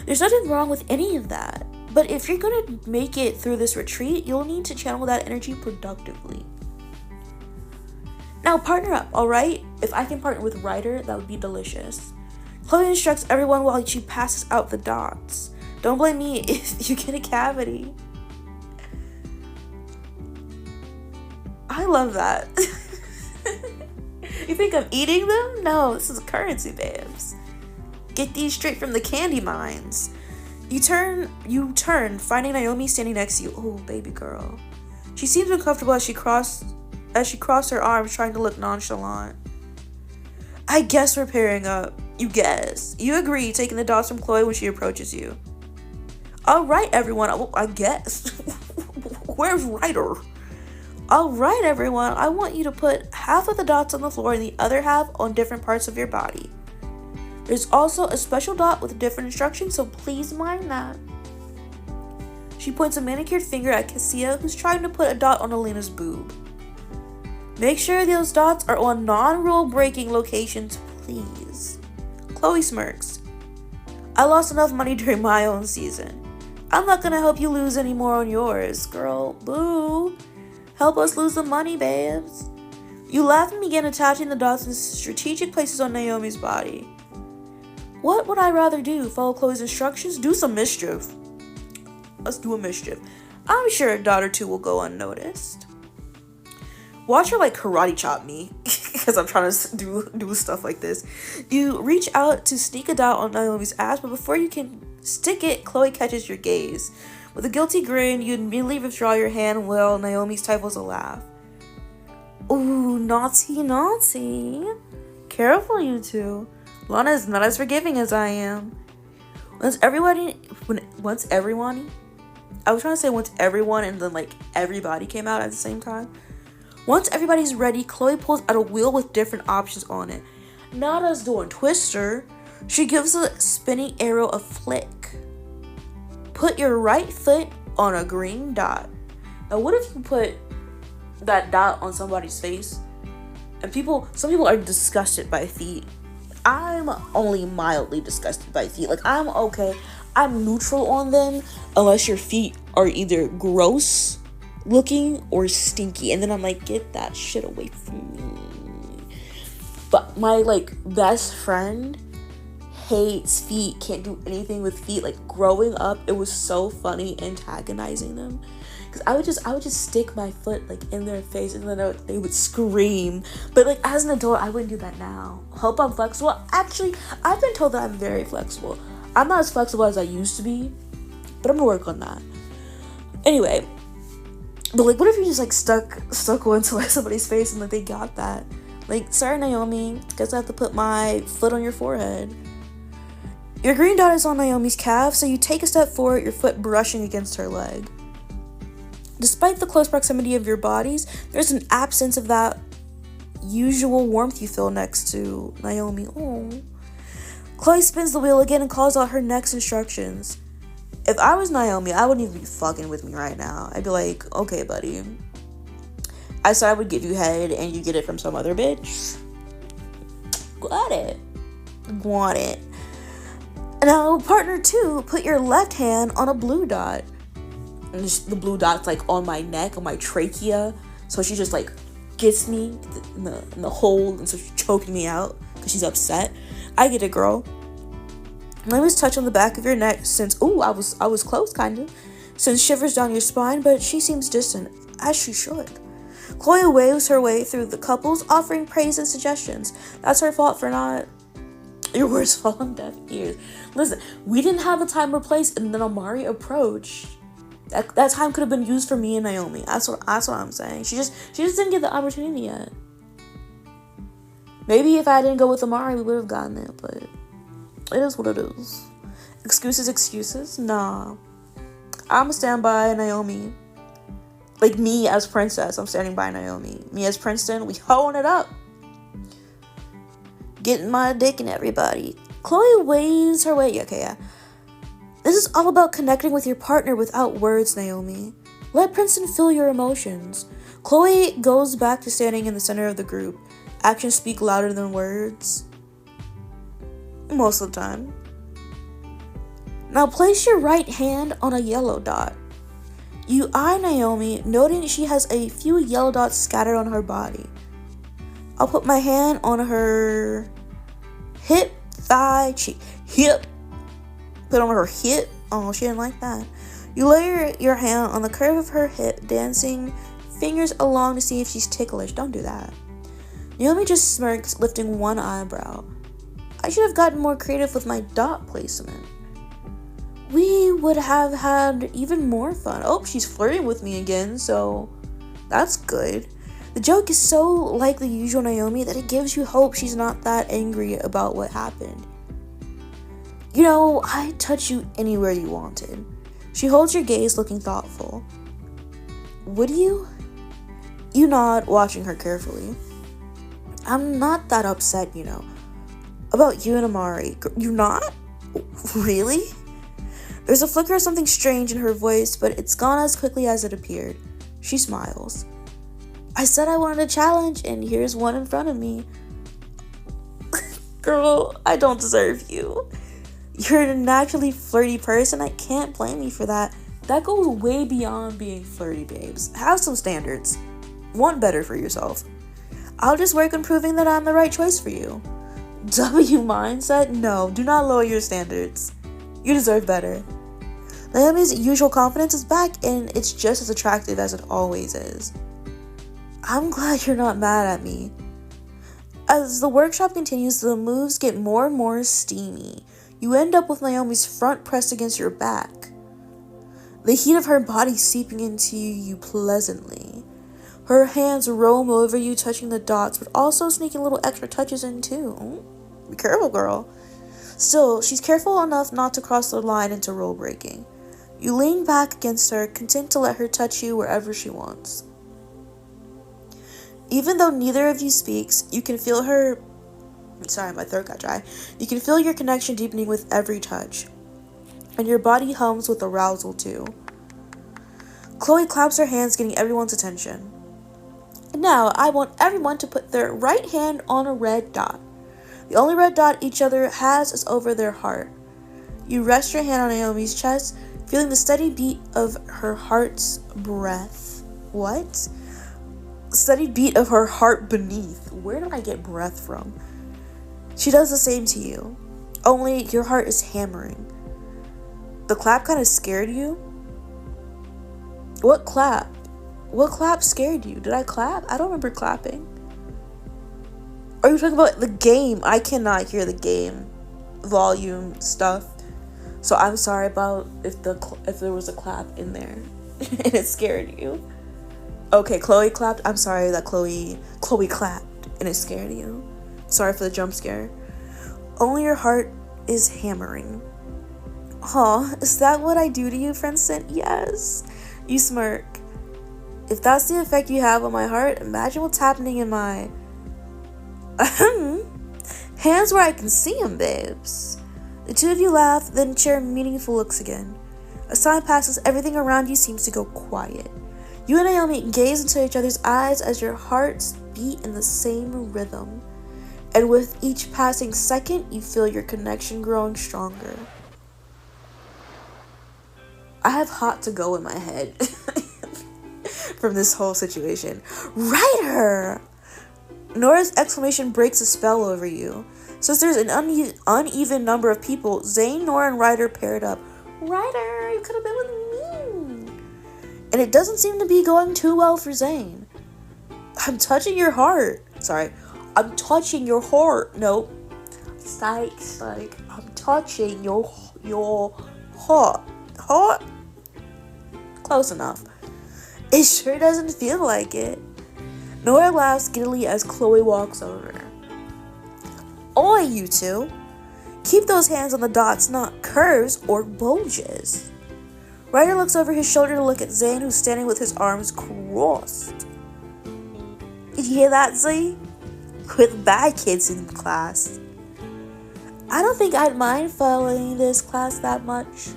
There's nothing wrong with any of that. But if you're gonna make it through this retreat, you'll need to channel that energy productively. Now partner up, alright? If I can partner with Ryder, that would be delicious. Chloe instructs everyone while she passes out the dots. Don't blame me if you get a cavity. I love that. You think I'm eating them? No, this is currency, babes. Get these straight from the candy mines. You turn, finding Naomi standing next to you. Oh, baby girl. She seems uncomfortable as she crossed her arms, trying to look nonchalant. I guess we're pairing up. You guess. You agree, taking the dots from Chloe when she approaches you. Alright, everyone. I guess. Where's Ryder? Alright, everyone. I want you to put half of the dots on the floor and the other half on different parts of your body. There's also a special dot with different instructions, so please mind that. She points a manicured finger at Cassia, who's trying to put a dot on Elena's boob. Make sure those dots are on non-rule breaking locations, please. Chloe smirks. I lost enough money during my own season. I'm not gonna help you lose any more on yours, girl. Boo. Help us lose the money, babes. You laugh and begin attaching the dots in strategic places on Naomi's body. What would I rather do? Follow Chloe's instructions? Do some mischief. Let's do a mischief. I'm sure a dot or two will go unnoticed. watch her like karate chop me because I'm trying to do stuff like this. You reach out to sneak a dot on Naomi's ass, but before you can stick it, Chloe catches your gaze. With a guilty grin, you immediately withdraw your hand while Naomi stifles a laugh. Ooh, naughty, naughty. Careful, you two. Lana is not as forgiving as I am. Once everyone, and then like everybody came out at the same time. Once everybody's ready, Chloe pulls out a wheel with different options on it. Nada's doing Twister. She gives a spinning arrow a flick. Put your right foot on a green dot. Now, what if you put that dot on somebody's face? And some people are disgusted by feet. I'm only mildly disgusted by feet. Like, I'm okay. I'm neutral on them unless your feet are either gross looking or stinky. And then I'm like, get that shit away from me. But my, like, best friend hates feet, can't do anything with feet. Like, growing up, it was so funny antagonizing them, because I would just stick my foot like in their face, and then they would scream. But like, as an adult, I wouldn't do that now. Hope I'm flexible. Actually, I've been told that I'm very flexible. I'm not as flexible as I used to be, but I'm gonna work on that. Anyway, but like, what if you just like stuck one to like somebody's face and like they got that? Like, sorry Naomi, guess I have to put my foot on your forehead. Your green dot is on Naomi's calf, so you take a step forward, your foot brushing against her leg. Despite the close proximity of your bodies, there's an absence of that usual warmth you feel next to Naomi. Oh. Chloe spins the wheel again and calls out her next instructions. If I was Naomi, I wouldn't even be fucking with me right now. I'd be like, okay, buddy. I said I would give you head and you get it from some other bitch. Got it. Want it. Now, partner 2, put your left hand on a blue dot. And the blue dot's like on my neck, on my trachea. So she just like gets me in the hole, and so she's choking me out because she's upset. I get it, girl. Let me touch on the back of your neck since, I was close, kind of. Since shivers down your spine, but she seems distant, as she should. Chloe waves her way through the couples, offering praise and suggestions. That's her fault for not... Your words fall on deaf ears. Listen, we didn't have a time or place, and then Amari approached. That time could have been used for me and Naomi. That's what I'm saying. She just didn't get the opportunity yet. Maybe if I didn't go with Amari, we would have gotten it, but it is what it is. Excuses? Nah. I'ma stand by Naomi. Like, me as princess, I'm standing by Naomi. Me as Princeton, we hoeing it up. Getting my dick in everybody. Chloe waves her way. Okay, yeah. This is all about connecting with your partner without words, Naomi. Let Princeton feel your emotions. Chloe goes back to standing in the center of the group. Actions speak louder than words. Most of the time. Now place your right hand on a yellow dot. You eye Naomi, noting she has a few yellow dots scattered on her body. I'll put my hand on her hip, thigh, cheek. Hip. Put on her hip. Oh, she didn't like that. You lay your hand on the curve of her hip, dancing fingers along to see if she's ticklish. Don't do that. Naomi just smirks, lifting one eyebrow. I should have gotten more creative with my dot placement. We would have had even more fun. Oh, she's flirting with me again, so that's good. The joke is so like the usual Naomi that it gives you hope she's not that angry about what happened. You know, I'd touch you anywhere you wanted. She holds your gaze, looking thoughtful. Would you? You nod, watching her carefully. I'm not that upset, you know. About you and Amari. You're not? Really? There's a flicker of something strange in her voice, but it's gone as quickly as it appeared. She smiles. I said I wanted a challenge, and here's one in front of me. Girl, I don't deserve you. You're a naturally flirty person. I can't blame you for that. That goes way beyond being flirty, babes. Have some standards. Want better for yourself. I'll just work on proving that I'm the right choice for you. W mindset? No, do not lower your standards. You deserve better. Naomi's usual confidence is back, and it's just as attractive as it always is. I'm glad you're not mad at me. As the workshop continues, the moves get more and more steamy. You end up with Naomi's front pressed against your back, the heat of her body seeping into you pleasantly. Her hands roam over you, touching the dots, but also sneaking little extra touches in too. Be careful, girl. Still, she's careful enough not to cross the line into rule breaking. You lean back against her, content to let her touch you wherever she wants. Even though neither of you speaks, you can feel her... Sorry, my throat got dry. You can feel your connection deepening with every touch. And your body hums with arousal too. Chloe claps her hands, getting everyone's attention. And now, I want everyone to put their right hand on a red dot. The only red dot each other has is over their heart. You rest your hand on Naomi's chest, feeling the steady beat of her heart's breath. What? Steady beat of her heart beneath. Where did I get breath from? She does the same to you, only your heart is hammering. The clap kind of scared you? What clap? What clap scared you? Did I clap? I don't remember clapping. Are you talking about the game? I cannot hear the game volume stuff. So I'm sorry about if there was a clap in there and it scared you. Okay, Chloe clapped. I'm sorry that Chloe clapped and it scared you. Sorry for the jump scare. Only your heart is hammering. Aw, is that what I do to you, Princeton? Yes. You smirk. If that's the effect you have on my heart, imagine what's happening in my... hands where I can see them, babes. The two of you laugh, then share meaningful looks again. As time passes, everything around you seems to go quiet. You and Naomi gaze into each other's eyes as your hearts beat in the same rhythm. And with each passing second, you feel your connection growing stronger. I have hot to go in my head from this whole situation. Ryder! Nora's exclamation breaks a spell over you. Since there's an uneven number of people, Zane, Nora, and Ryder paired up. Ryder, you could have been with me. And it doesn't seem to be going too well for Zane. I'm touching your heart. Sorry. I'm touching your heart. Nope. Psych. I'm touching your heart. Heart? Close enough. It sure doesn't feel like it. Nora laughs giddily as Chloe walks over. Oi, you two. Keep those hands on the dots, not curves or bulges. Ryder looks over his shoulder to look at Zane, who's standing with his arms crossed. Did you hear that, Z? With bad kids in class. I don't think I'd mind following this class that much.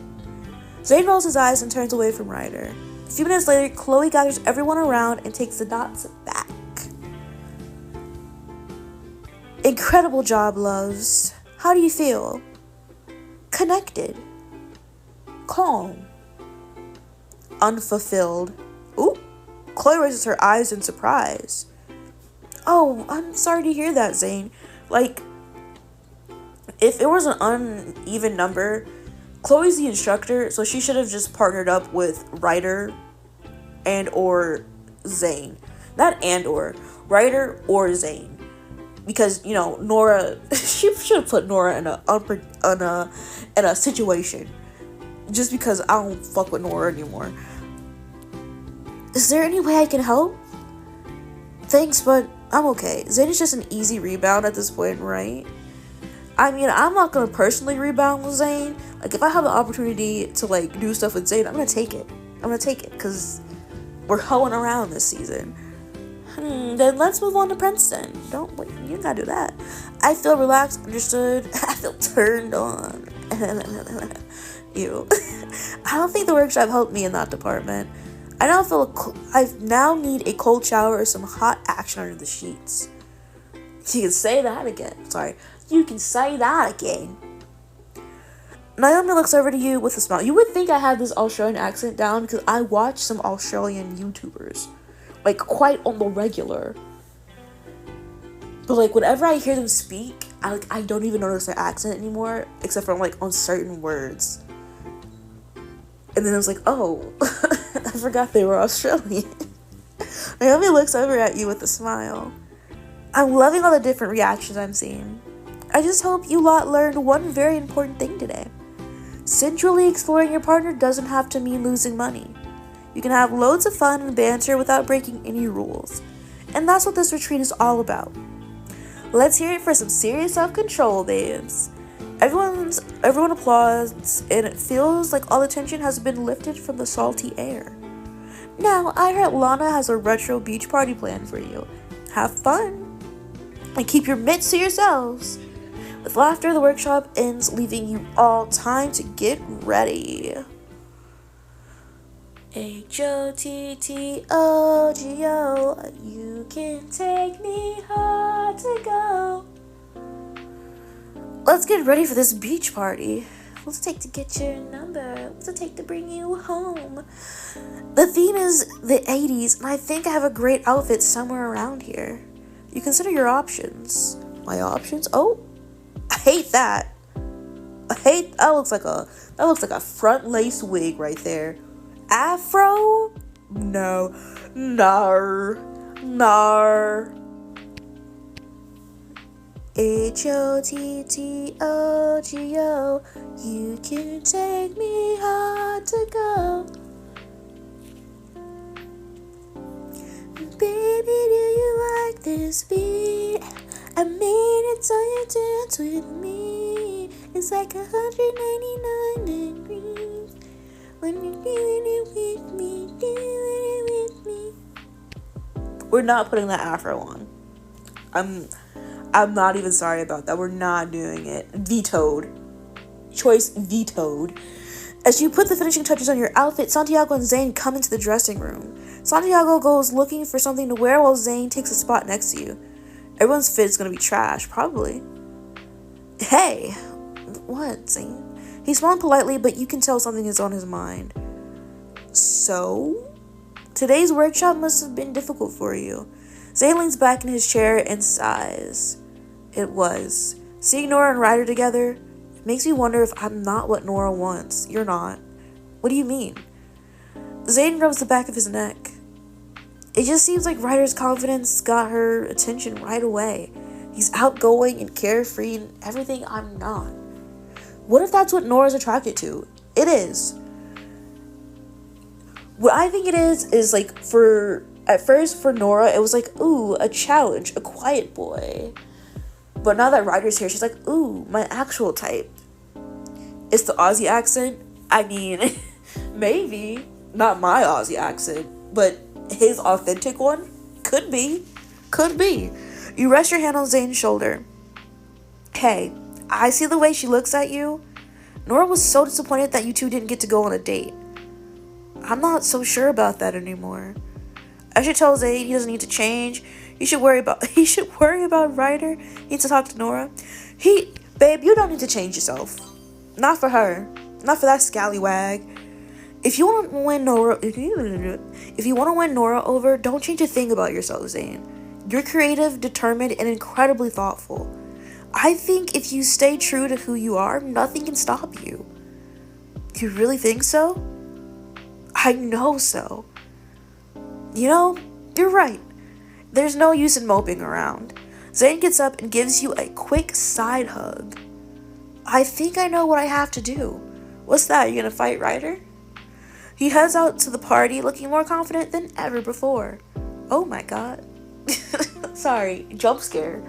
Zane rolls his eyes and turns away from Ryder. A few minutes later, Chloe gathers everyone around and takes the dots back. Incredible job, loves. How do you feel? Connected. Calm. Unfulfilled. Ooh. Chloe raises her eyes in surprise. Oh, I'm sorry to hear that, Zane. Like, if it was an uneven number, Chloe's the instructor, so she should have just partnered up with Ryder and or Zane. Not and or. Ryder or Zane. Because, you know, Nora, she should have put Nora in a situation. Just because I don't fuck with Nora anymore. Is there any way I can help? Thanks, but I'm okay. Zane is just an easy rebound at this point, right? I mean, I'm not gonna personally rebound with Zane. Like, if I have the opportunity to, like, do stuff with Zane, I'm gonna take it. Because we're hoeing around this season. Then let's move on to Princeton. You gotta do that. I feel relaxed, understood. I feel turned on. Ew. I don't think the workshop helped me in that department. I now need a cold shower or some hot action under the sheets. You can say that again. Sorry. You can say that again. Naomi looks over to you with a smile. You would think I had this Australian accent down because I watch some Australian YouTubers. Like, quite on the regular. But, like, whenever I hear them speak, I don't even notice their accent anymore. Except for, like, on certain words. And then I was like, oh. I forgot they were Australian. Naomi looks over at you with a smile. I'm loving all the different reactions I'm seeing. I just hope you lot learned one very important thing today. Centrally exploring your partner doesn't have to mean losing money. You can have loads of fun and banter without breaking any rules. And that's what this retreat is all about. Let's hear it for some serious self-control, babes. Everyone applauds, and it feels like all the tension has been lifted from the salty air. Now, I heard Lana has a retro beach party planned for you. Have fun, and keep your mitts to yourselves. With laughter, the workshop ends, leaving you all time to get ready. H-O-T-T-O-G-O, you can take me hard to go. Let's get ready for this beach party. What's it take to get your number? What's it take to bring you home? The theme is the 80s, and I think I have a great outfit somewhere around here. You consider your options. My options? Oh, I hate that. That looks like a front lace wig right there. Afro? No. Nar. H-O-T-T-O-G-O, you can take me hard to go. Baby, do you like this beat? I made it so you dance with me. It's like 199 degrees when you're doing it with me, doing it with me. We're not putting that afro on. I'm not even sorry about that. We're not doing it. Vetoed. Choice vetoed. As you put the finishing touches on your outfit, Santiago and Zane come into the dressing room. Santiago goes looking for something to wear while Zane takes a spot next to you. Everyone's fit is going to be trash, probably. Hey! What, Zane? He smiled politely, but you can tell something is on his mind. So? Today's workshop must have been difficult for you. Zane leans back in his chair and sighs. It was. Seeing Nora and Ryder together makes me wonder if I'm not what Nora wants. You're not. What do you mean? Zane rubs the back of his neck. It just seems like Ryder's confidence got her attention right away. He's outgoing and carefree and everything I'm not. What if that's what Nora's attracted to? It is. What I think it is like at first for Nora, it was like, ooh, a challenge, a quiet boy. But now that Ryder's here, she's like, ooh, my actual type. It's the Aussie accent. I mean, maybe. Not my Aussie accent, but his authentic one? Could be. You rest your hand on Zane's shoulder. Hey, I see the way she looks at you. Nora was so disappointed that you two didn't get to go on a date. I'm not so sure about that anymore. I should tell Zane he doesn't need to change. He should worry about Ryder. He needs to talk to Nora. Babe, you don't need to change yourself. Not for her. Not for that scallywag. If you want to win Nora over, don't change a thing about yourself, Zane. You're creative, determined, and incredibly thoughtful. I think if you stay true to who you are, nothing can stop you. You really think so? I know so. You know, you're right. There's no use in moping around. Zane gets up and gives you a quick side hug. I think I know what I have to do. What's that? You gonna fight Ryder? He heads out to the party looking more confident than ever before. Oh my god. Sorry, jump scare.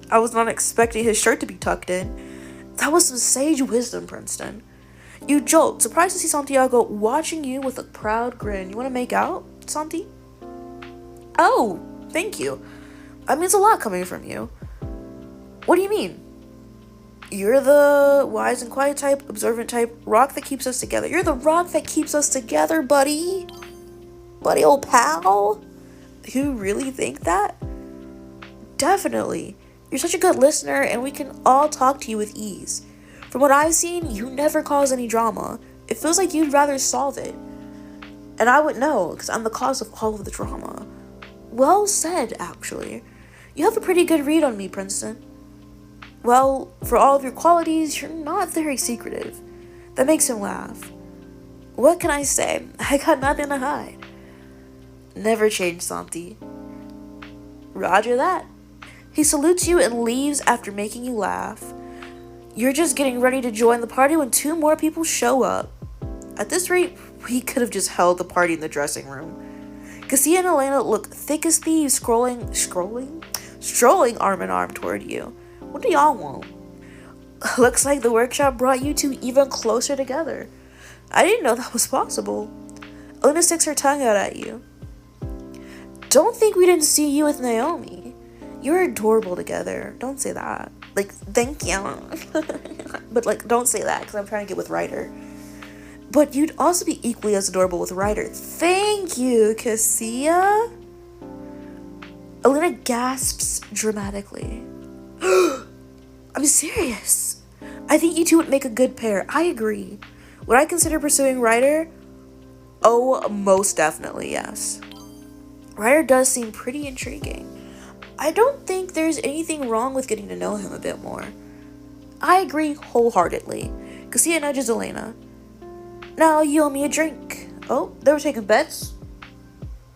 I was not expecting his shirt to be tucked in. That was some sage wisdom, Princeton. You jolt, surprised to see Santiago watching you with a proud grin. You want to make out, Santi? Oh, thank you. That means a lot coming from you. What do you mean? You're the wise and quiet type, observant type, rock that keeps us together. You're the rock that keeps us together, buddy. Buddy, old pal. You really think that? Definitely. You're such a good listener, and we can all talk to you with ease. From what I've seen, you never cause any drama. It feels like you'd rather solve it. And I would know, because I'm the cause of all of the drama. Well said, actually. You have a pretty good read on me, Princeton. Well, for all of your qualities, you're not very secretive. That makes him laugh. What can I say? I got nothing to hide. Never change, Santi. Roger that. He salutes you and leaves after making you laugh. You're just getting ready to join the party when 2 more people show up. At this rate, we could have just held the party in the dressing room. Cassia and Elena look thick as thieves strolling arm in arm toward you. What do y'all want? Looks like the workshop brought you two even closer together. I didn't know that was possible. Elena sticks her tongue out at you. Don't think we didn't see you with Naomi. You're adorable together. Don't say that. Like, thank you. But, like, don't say that, because I'm trying to get with Ryder. But you'd also be equally as adorable with Ryder. Thank you, Cassia. Elena gasps dramatically. I'm serious. I think you two would make a good pair. I agree. Would I consider pursuing Ryder? Oh, most definitely, yes. Ryder does seem pretty intriguing. I don't think there's anything wrong with getting to know him a bit more. I agree wholeheartedly. Cassia nudges Elena. Now you owe me a drink. Oh, they were taking bets?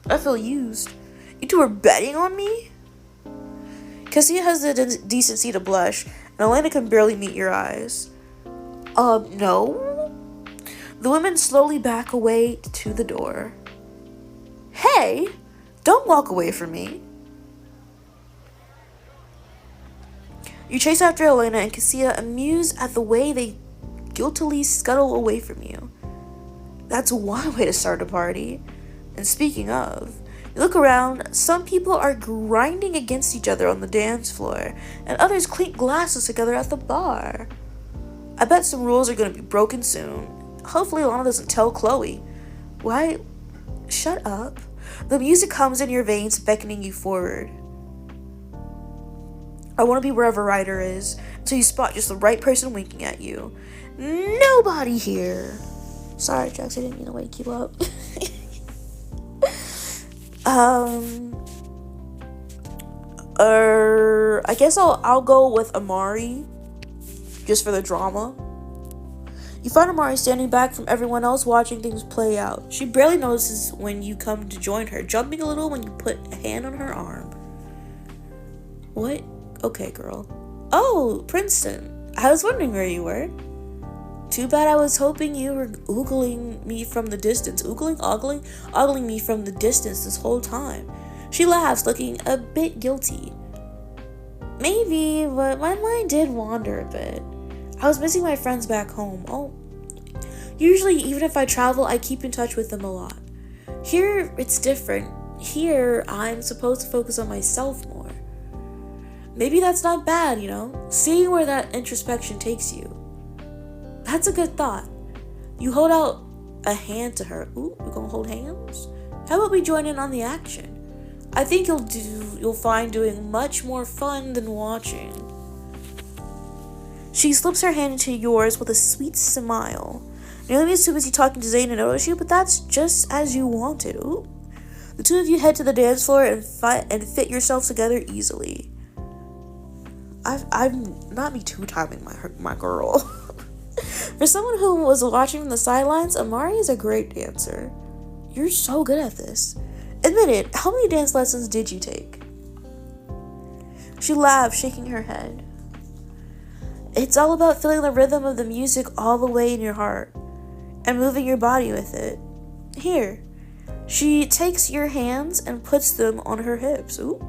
I feel used. You two are betting on me? Cassia has the decency to blush, and Elena can barely meet your eyes. No? The women slowly back away to the door. Hey, don't walk away from me. You chase after Elena and Cassia, amused at the way they guiltily scuttle away from you. That's one way to start a party. And speaking of, you look around, some people are grinding against each other on the dance floor, and others clink glasses together at the bar. I bet some rules are going to be broken soon. Hopefully Lana doesn't tell Chloe. Why? Shut up. The music hums in your veins, beckoning you forward. I want to be wherever Ryder is, until you spot just the right person winking at you. Nobody here. Sorry, Jax, I didn't mean to wake you up. I guess I'll go with Amari, just for the drama. You find Amari standing back from everyone else watching things play out. She barely notices when you come to join her, jumping a little when you put a hand on her arm. What? Okay, girl. Oh, Princeton. I was wondering where you were. Too bad I was hoping you were ogling me from the distance. Ogling me from the distance this whole time. She laughs, looking a bit guilty. Maybe, but my mind did wander a bit. I was missing my friends back home. Oh, usually, even if I travel, I keep in touch with them a lot. Here, it's different. Here, I'm supposed to focus on myself more. Maybe that's not bad, you know? Seeing where that introspection takes you. That's a good thought. You hold out a hand to her. Ooh, we're gonna hold hands? How about we join in on the action? I think you'll find doing much more fun than watching. She slips her hand into yours with a sweet smile. Naomi is too busy talking to Zane to notice you, but that's just as you wanted. Ooh. The two of you head to the dance floor and fit yourselves together easily. I'm not me two-timing my girl. For someone who was watching from the sidelines, Amari is a great dancer. You're so good at this. Admit it, how many dance lessons did you take? She laughed, shaking her head. It's all about feeling the rhythm of the music all the way in your heart and moving your body with it. Here. She takes your hands and puts them on her hips. Ooh.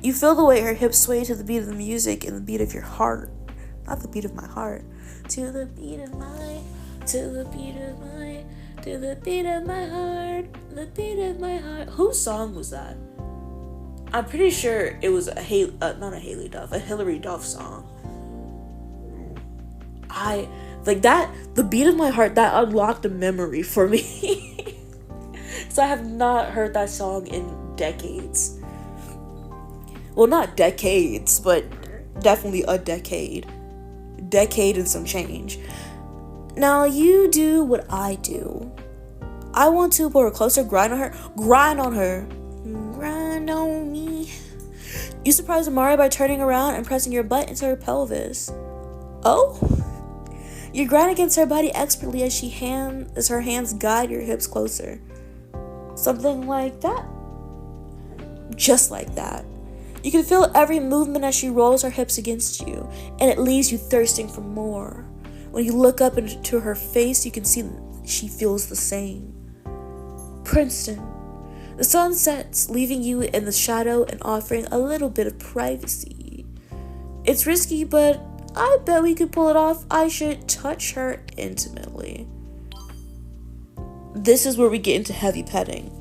You feel the way her hips sway to the beat of the music and the beat of your heart. Not the beat of my heart. To the beat of my, to the beat of my, to the beat of my heart, the beat of my heart. Whose song was that? I'm pretty sure it was not a Haley Duff, a Hillary Duff song. I like that. The beat of my heart, that unlocked a memory for me. So I have not heard that song in decades. Well, not decades, but definitely a decade. Decade and some change. Now you do what I do. I want to pull her closer, grind on her, grind on me. You surprise Amari by turning around and pressing your butt into her pelvis. Oh? You grind against her body expertly as her hands guide your hips closer. Something like that. Just like that. You can feel every movement as she rolls her hips against you, and it leaves you thirsting for more. When you look up into her face, you can see she feels the same. Princeton. The sun sets, leaving you in the shadow and offering a little bit of privacy. It's risky, but I bet we could pull it off. I should touch her intimately. This is where we get into heavy petting.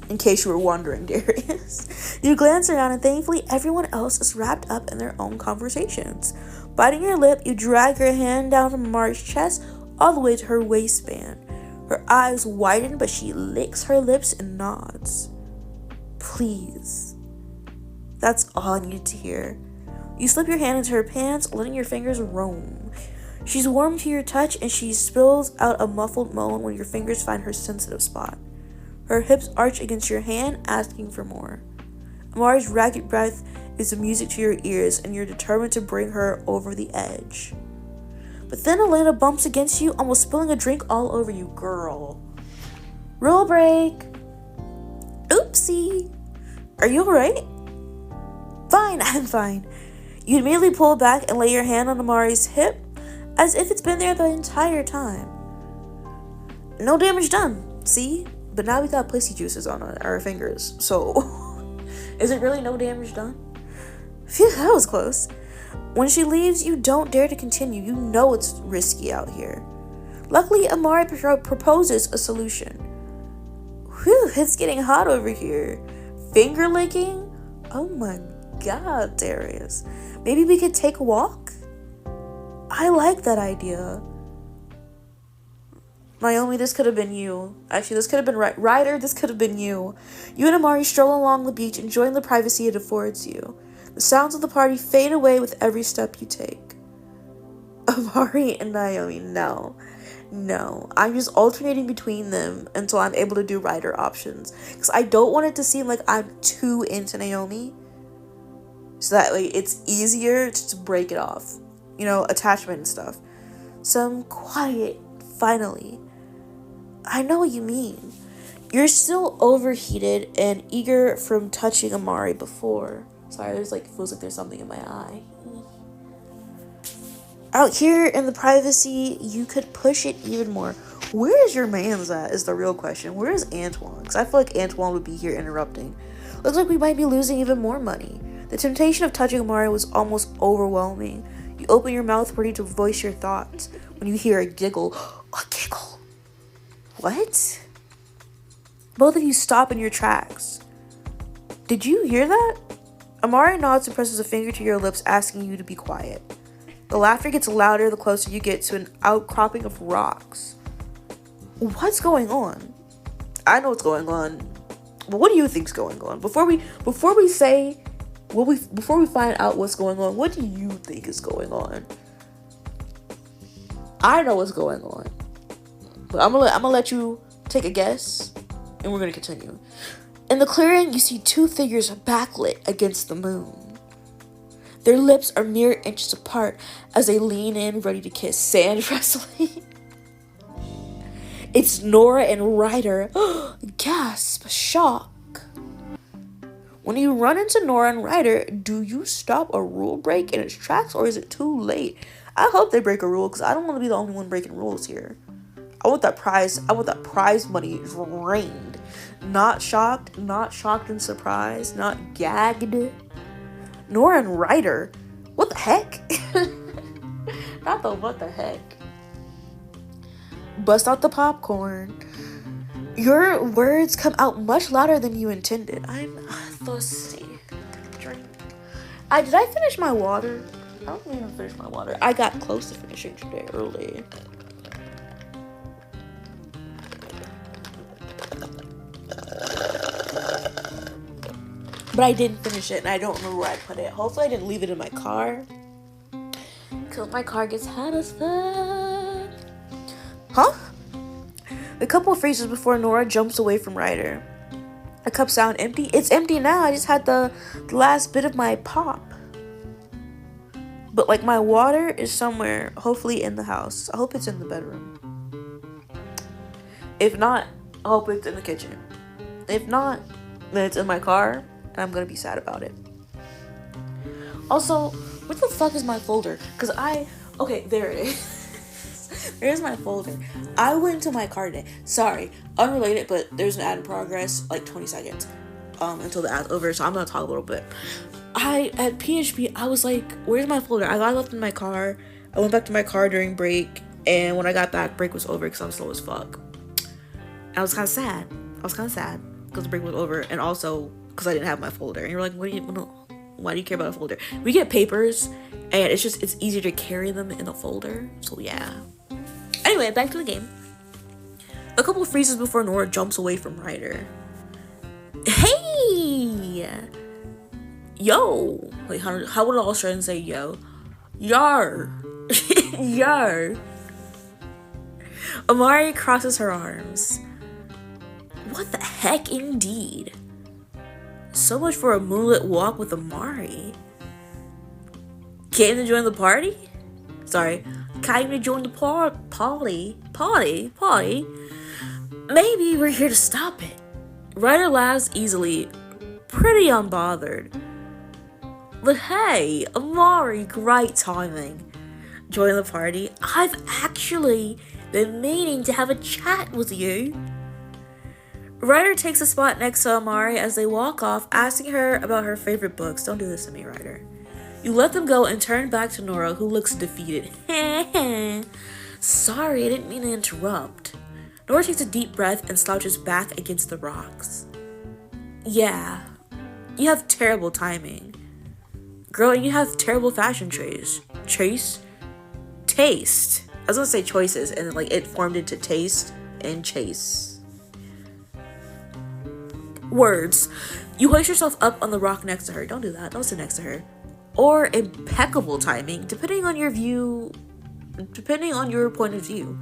In case you were wondering, Darius. You glance around and thankfully everyone else is wrapped up in their own conversations. Biting your lip, you drag your hand down from Amari's chest all the way to her waistband. Her eyes widen, but she licks her lips and nods. Please. That's all I needed to hear. You slip your hand into her pants, letting your fingers roam. She's warm to your touch, and she spills out a muffled moan when your fingers find her sensitive spot. Her hips arch against your hand, asking for more. Amari's ragged breath is the music to your ears, and you're determined to bring her over the edge. But then Elena bumps against you, almost spilling a drink all over you. Girl. Rule break. Oopsie. Are you alright? Fine, I'm fine. You immediately pull back and lay your hand on Amari's hip, as if it's been there the entire time. No damage done, see? But now we got pussy juices on our fingers, so is it really no damage done? Phew, that was close. When she leaves, you don't dare to continue. You know it's risky out here. Luckily, Amari proposes a solution. Whew, it's getting hot over here. Finger licking? Oh my god, Darius. Maybe we could take a walk? I like that idea. Naomi, this could have been you. Actually, this could have been Ryder, this could have been you. You and Amari stroll along the beach, enjoying the privacy it affords you. The sounds of the party fade away with every step you take. Amari and Naomi, no. I'm just alternating between them until I'm able to do Ryder options. Because I don't want it to seem like I'm too into Naomi. So that way it's easier to break it off. You know, attachment and stuff. Some quiet, finally. I know what you mean. You're still overheated and eager from touching Amari before. Sorry, feels like there's something in my eye. Out here in the privacy, you could push it even more. Where is your man's at is the real question. Where is Antoine? Because I feel like Antoine would be here interrupting. Looks like we might be losing even more money. The temptation of touching Amari was almost overwhelming. You open your mouth ready to voice your thoughts when you hear a giggle. A giggle? What? Both of you stop in your tracks. Did you hear that? Amari nods and presses a finger to your lips, asking you to be quiet. The laughter gets louder the closer you get to an outcropping of rocks. What's going on? I know what's going on. But what do you think's going on? Before we find out what's going on, what do you think is going on? I know what's going on. But I'm gonna let you take a guess, and we're gonna continue. In the clearing, you see two figures backlit against the moon. Their lips are mere inches apart as they lean in, ready to kiss. Sand wrestling. It's Nora and Ryder. Gasp, shock. When you run into Nora and Ryder, do you stop a rule break in its tracks, or is it too late? I hope they break a rule, because I don't want to be the only one breaking rules here. I want that prize money drained. Not shocked and surprised, not gagged. Nora and Ryder? What the heck? Not the what the heck. Bust out the popcorn. Your words come out much louder than you intended. I'm thirsty. Drink. Did I finish my water? I don't even finish my water. I got close to finishing today early. But I didn't finish it, and I don't remember where I put it. Hopefully I didn't leave it in my car, because my car gets hot as fuck. Huh? The couple freezes before Nora jumps away from Ryder. The cup sound empty? It's empty now. I just had the last bit of my pop. But my water is somewhere, hopefully in the house. I hope it's in the bedroom. If not, I hope it's in the kitchen. If not, then it's in my car, and I'm gonna be sad about it. Also, where the fuck is my folder? Okay, there it is. There's my folder. I went to my car today. Sorry, unrelated, but there's an ad in progress, like 20 seconds, until the ad's over, so I'm gonna talk a little bit. At PHP, I was like, where's my folder? I left in my car. I went back to my car during break, and when I got back, break was over because I was slow as fuck. I was kind of sad. Because the break was over, and also because I didn't have my folder. And you're like, why do you care about a folder? We get papers, and it's easier to carry them in a folder. So yeah. Anyway, back to the game. A couple freezes before Nora jumps away from Ryder. Hey! Yo! Wait, how would Australians say yo? Yar! Yar! Amari crosses her arms. What the heck, indeed? So much for a moonlit walk with Amari. Came to join the party? Sorry, came to join the party. Maybe we're here to stop it. Ryder laughs easily, pretty unbothered. But hey, Amari, great timing. Join the party. I've actually been meaning to have a chat with you. Ryder takes a spot next to Amari as they walk off, asking her about her favorite books. Don't do this to me, Ryder. You let them go and turn back to Nora, who looks defeated. Sorry, I didn't mean to interrupt. Nora takes a deep breath and slouches back against the rocks. Yeah, you have terrible timing. Girl, you have terrible fashion taste. Taste. I was gonna say choices, and like it formed into taste and chase. Words. You hoist yourself up on the rock next to her. Don't do that. Don't sit next to her. Or impeccable timing, depending on your point of view.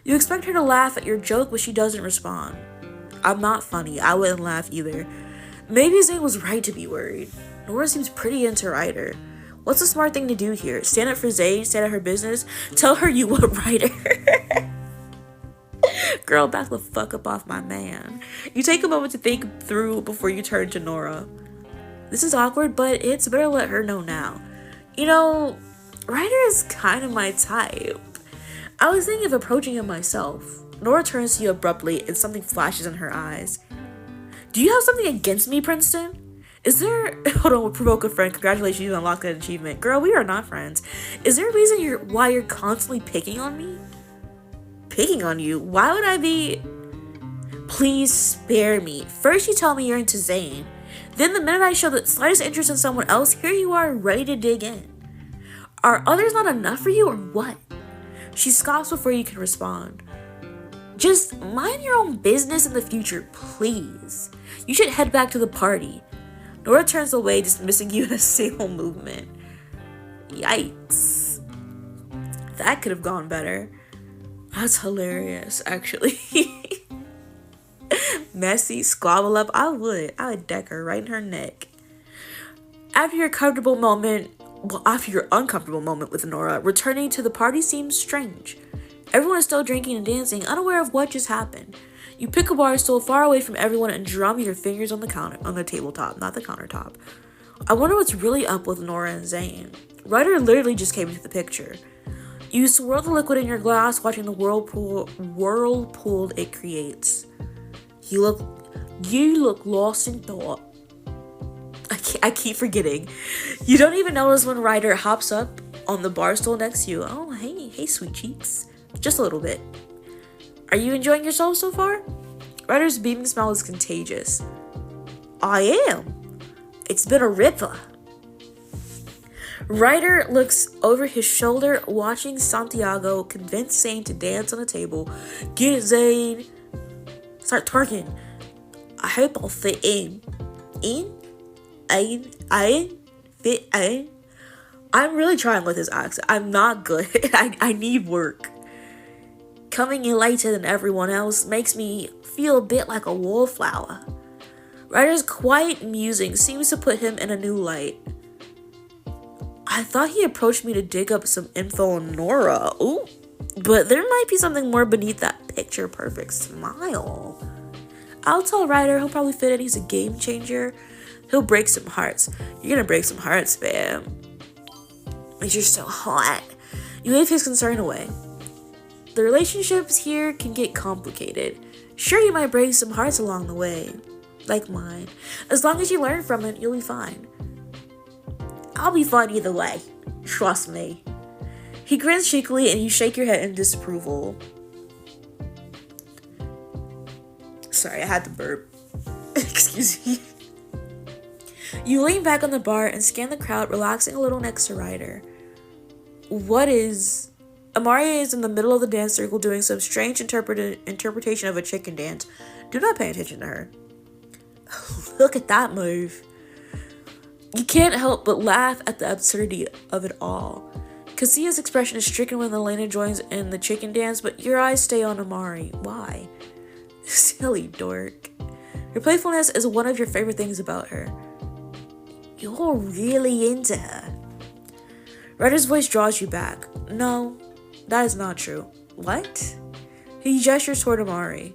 You expect her to laugh at your joke, but she doesn't respond. I'm not funny. I wouldn't laugh either. Maybe Zane was right to be worried. Nora seems pretty into Ryder. What's the smart thing to do here? Stand up for Zane? Stand at her business? Tell her you want Ryder. Girl, back the fuck up off my man. You take a moment to think through before you turn to Nora. This is awkward, but it's better to let her know now. You know, Ryder is kind of my type. I was thinking of approaching him myself. Nora turns to you abruptly and something flashes in her eyes. Do you have something against me, Princeton? Is there... Hold on, we'll provoke a friend. Congratulations, you unlocked that achievement. Girl, we are not friends. Is there a reason why you're constantly picking on me? Picking on you? Why would I be... Please spare me. First you tell me you're into Zane. Then the minute I show the slightest interest in someone else, here you are ready to dig in. Are others not enough for you or what? She scoffs before you can respond. Just mind your own business in the future, please. You should head back to the party. Nora turns away, dismissing you in a single movement. Yikes. That could have gone better. That's hilarious, actually. Messy, squabble up. I would deck her right in her neck. After your uncomfortable moment with Nora, returning to the party seems strange. Everyone is still drinking and dancing, unaware of what just happened. You pick a bar stool far away from everyone and drum your fingers on the tabletop, not the countertop. I wonder what's really up with Nora and Zane. Ryder literally just came into the picture. You swirl the liquid in your glass, watching the whirlpool it creates. You look lost in thought. I keep forgetting. You don't even notice when Ryder hops up on the bar stool next to you. Oh, hey, sweet cheeks. Just a little bit. Are you enjoying yourself so far? Ryder's beaming smile is contagious. I am. It's been a ripper. Ryder looks over his shoulder, watching Santiago convince Zane to dance on a table. Get it, Zane. Start twerking. I hope I'll fit in. Fit in. I'm really trying with his accent. I'm not good. I need work. Coming in later than everyone else makes me feel a bit like a wallflower. Ryder's quiet musing seems to put him in a new light. I thought he approached me to dig up some info on Nora. Ooh, but there might be something more beneath that picture-perfect smile. I'll tell Ryder he'll probably fit in. He's a game changer. He'll break some hearts. You're gonna break some hearts, man. Because you're so hot. You wave his concern away. The relationships here can get complicated. Sure, you might break some hearts along the way. Like mine. As long as you learn from it, you'll be fine. I'll be fine either way. Trust me. He grins cheekily and you shake your head in disapproval. Sorry, I had to burp. Excuse me. You lean back on the bar and scan the crowd, relaxing a little next to Ryder. Amari is in the middle of the dance circle doing some strange interpretation of a chicken dance. Do not pay attention to her. Look at that move. You can't help but laugh at the absurdity of it all. Kassia's expression is stricken when Elena joins in the chicken dance, but your eyes stay on Amari. Why? Silly dork. Her playfulness is one of your favorite things about her. You're really into her. Ryder's voice draws you back. No, that is not true. What? He gestures toward Amari.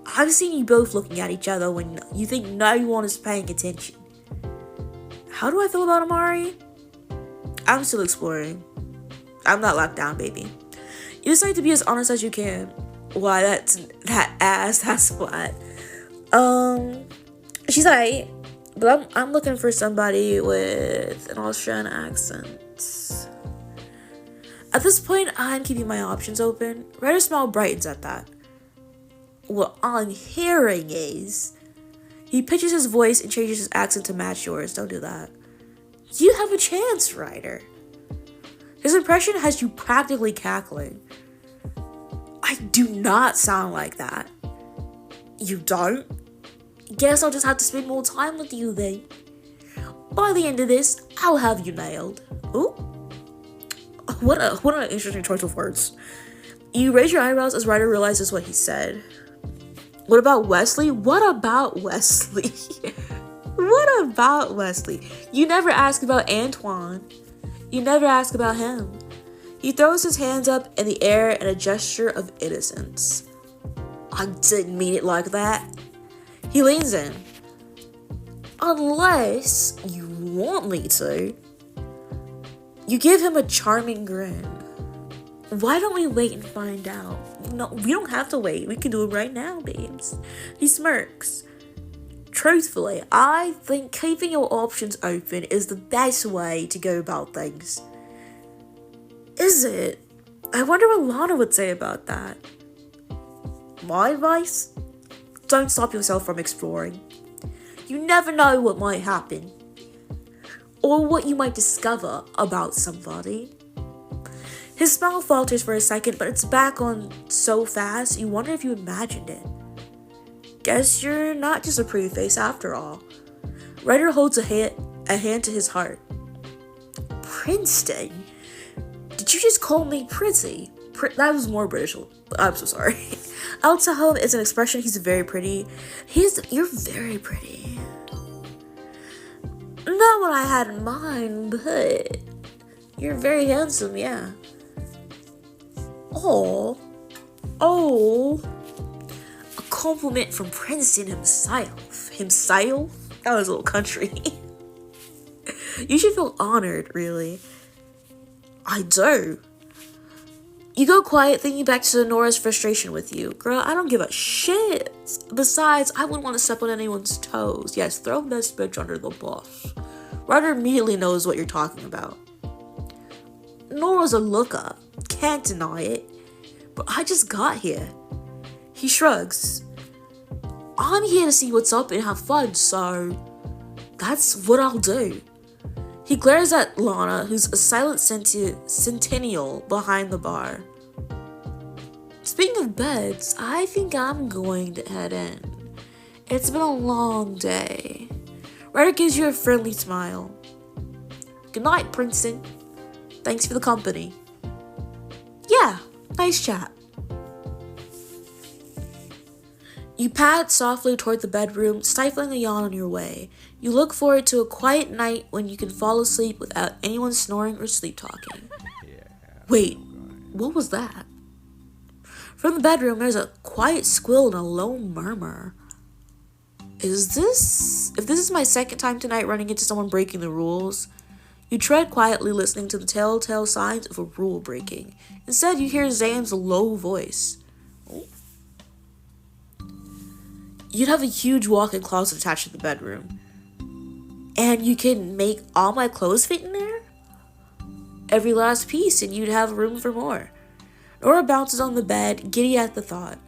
I've seen you both looking at each other when you think no one is paying attention. How do I feel about Amari? I'm still exploring. I'm not locked down, baby. You decide to be as honest as you can. Why, that ass, that's flat. She's alright, but I'm looking for somebody with an Australian accent. At this point, I'm keeping my options open. Ryder's smile brightens at that. What I'm hearing is... He pitches his voice and changes his accent to match yours. Don't do that. You have a chance, Ryder. His impression has you practically cackling. I do not sound like that. You don't? Guess I'll just have to spend more time with you then. By the end of this, I'll have you nailed. Ooh. What an interesting choice of words. You raise your eyebrows as Ryder realizes what he said. What about Wesley? What about Wesley? What about Wesley? You never ask about Antoine. You never ask about him. He throws his hands up in the air in a gesture of innocence. I didn't mean it like that. He leans in. Unless you want me to. You give him a charming grin. Why don't we wait and find out? No, we don't have to wait. We can do it right now, babes. He smirks. Truthfully, I think keeping your options open is the best way to go about things. Is it? I wonder what Lana would say about that. My advice? Don't stop yourself from exploring. You never know what might happen. Or what you might discover about somebody. His smile falters for a second, but it's back on so fast, you wonder if you imagined it. Guess you're not just a pretty face after all. Ryder holds a hand to his heart. Princeton? Did you just call me pretty? That was more British. I'm so sorry. I'll tell him it's an expression. He's very pretty. You're very pretty. Not what I had in mind, but you're very handsome, yeah. Oh, a compliment from Princeton himself. Himself? That was a little country. You should feel honored, really. I do. You go quiet, thinking back to Nora's frustration with you. Girl, I don't give a shit. Besides, I wouldn't want to step on anyone's toes. Yes, throw this bitch under the bus. Ryder immediately knows what you're talking about. Nora's a looker. Can't deny it. But I just got here. He shrugs. I'm here to see what's up and have fun, so that's what I'll do. He glares at Lana, who's a silent centennial behind the bar. Speaking of beds, I think I'm going to head in. It's been a long day. Ryder gives you a friendly smile. Good night, Princeton. Thanks for the company. Yeah, nice chat. You pad softly toward the bedroom, stifling a yawn on your way. You look forward to a quiet night when you can fall asleep without anyone snoring or sleep talking. Wait, what was that? For From the bedroom, there's a quiet squeal and a low murmur. If this is my second time tonight running into someone breaking the rules? You tread quietly, listening to the telltale signs of a rule breaking. Instead, you hear Zane's low voice. You'd have a huge walk-in closet attached to the bedroom. And you can make all my clothes fit in there? Every last piece, and you'd have room for more. Nora bounces on the bed, giddy at the thought.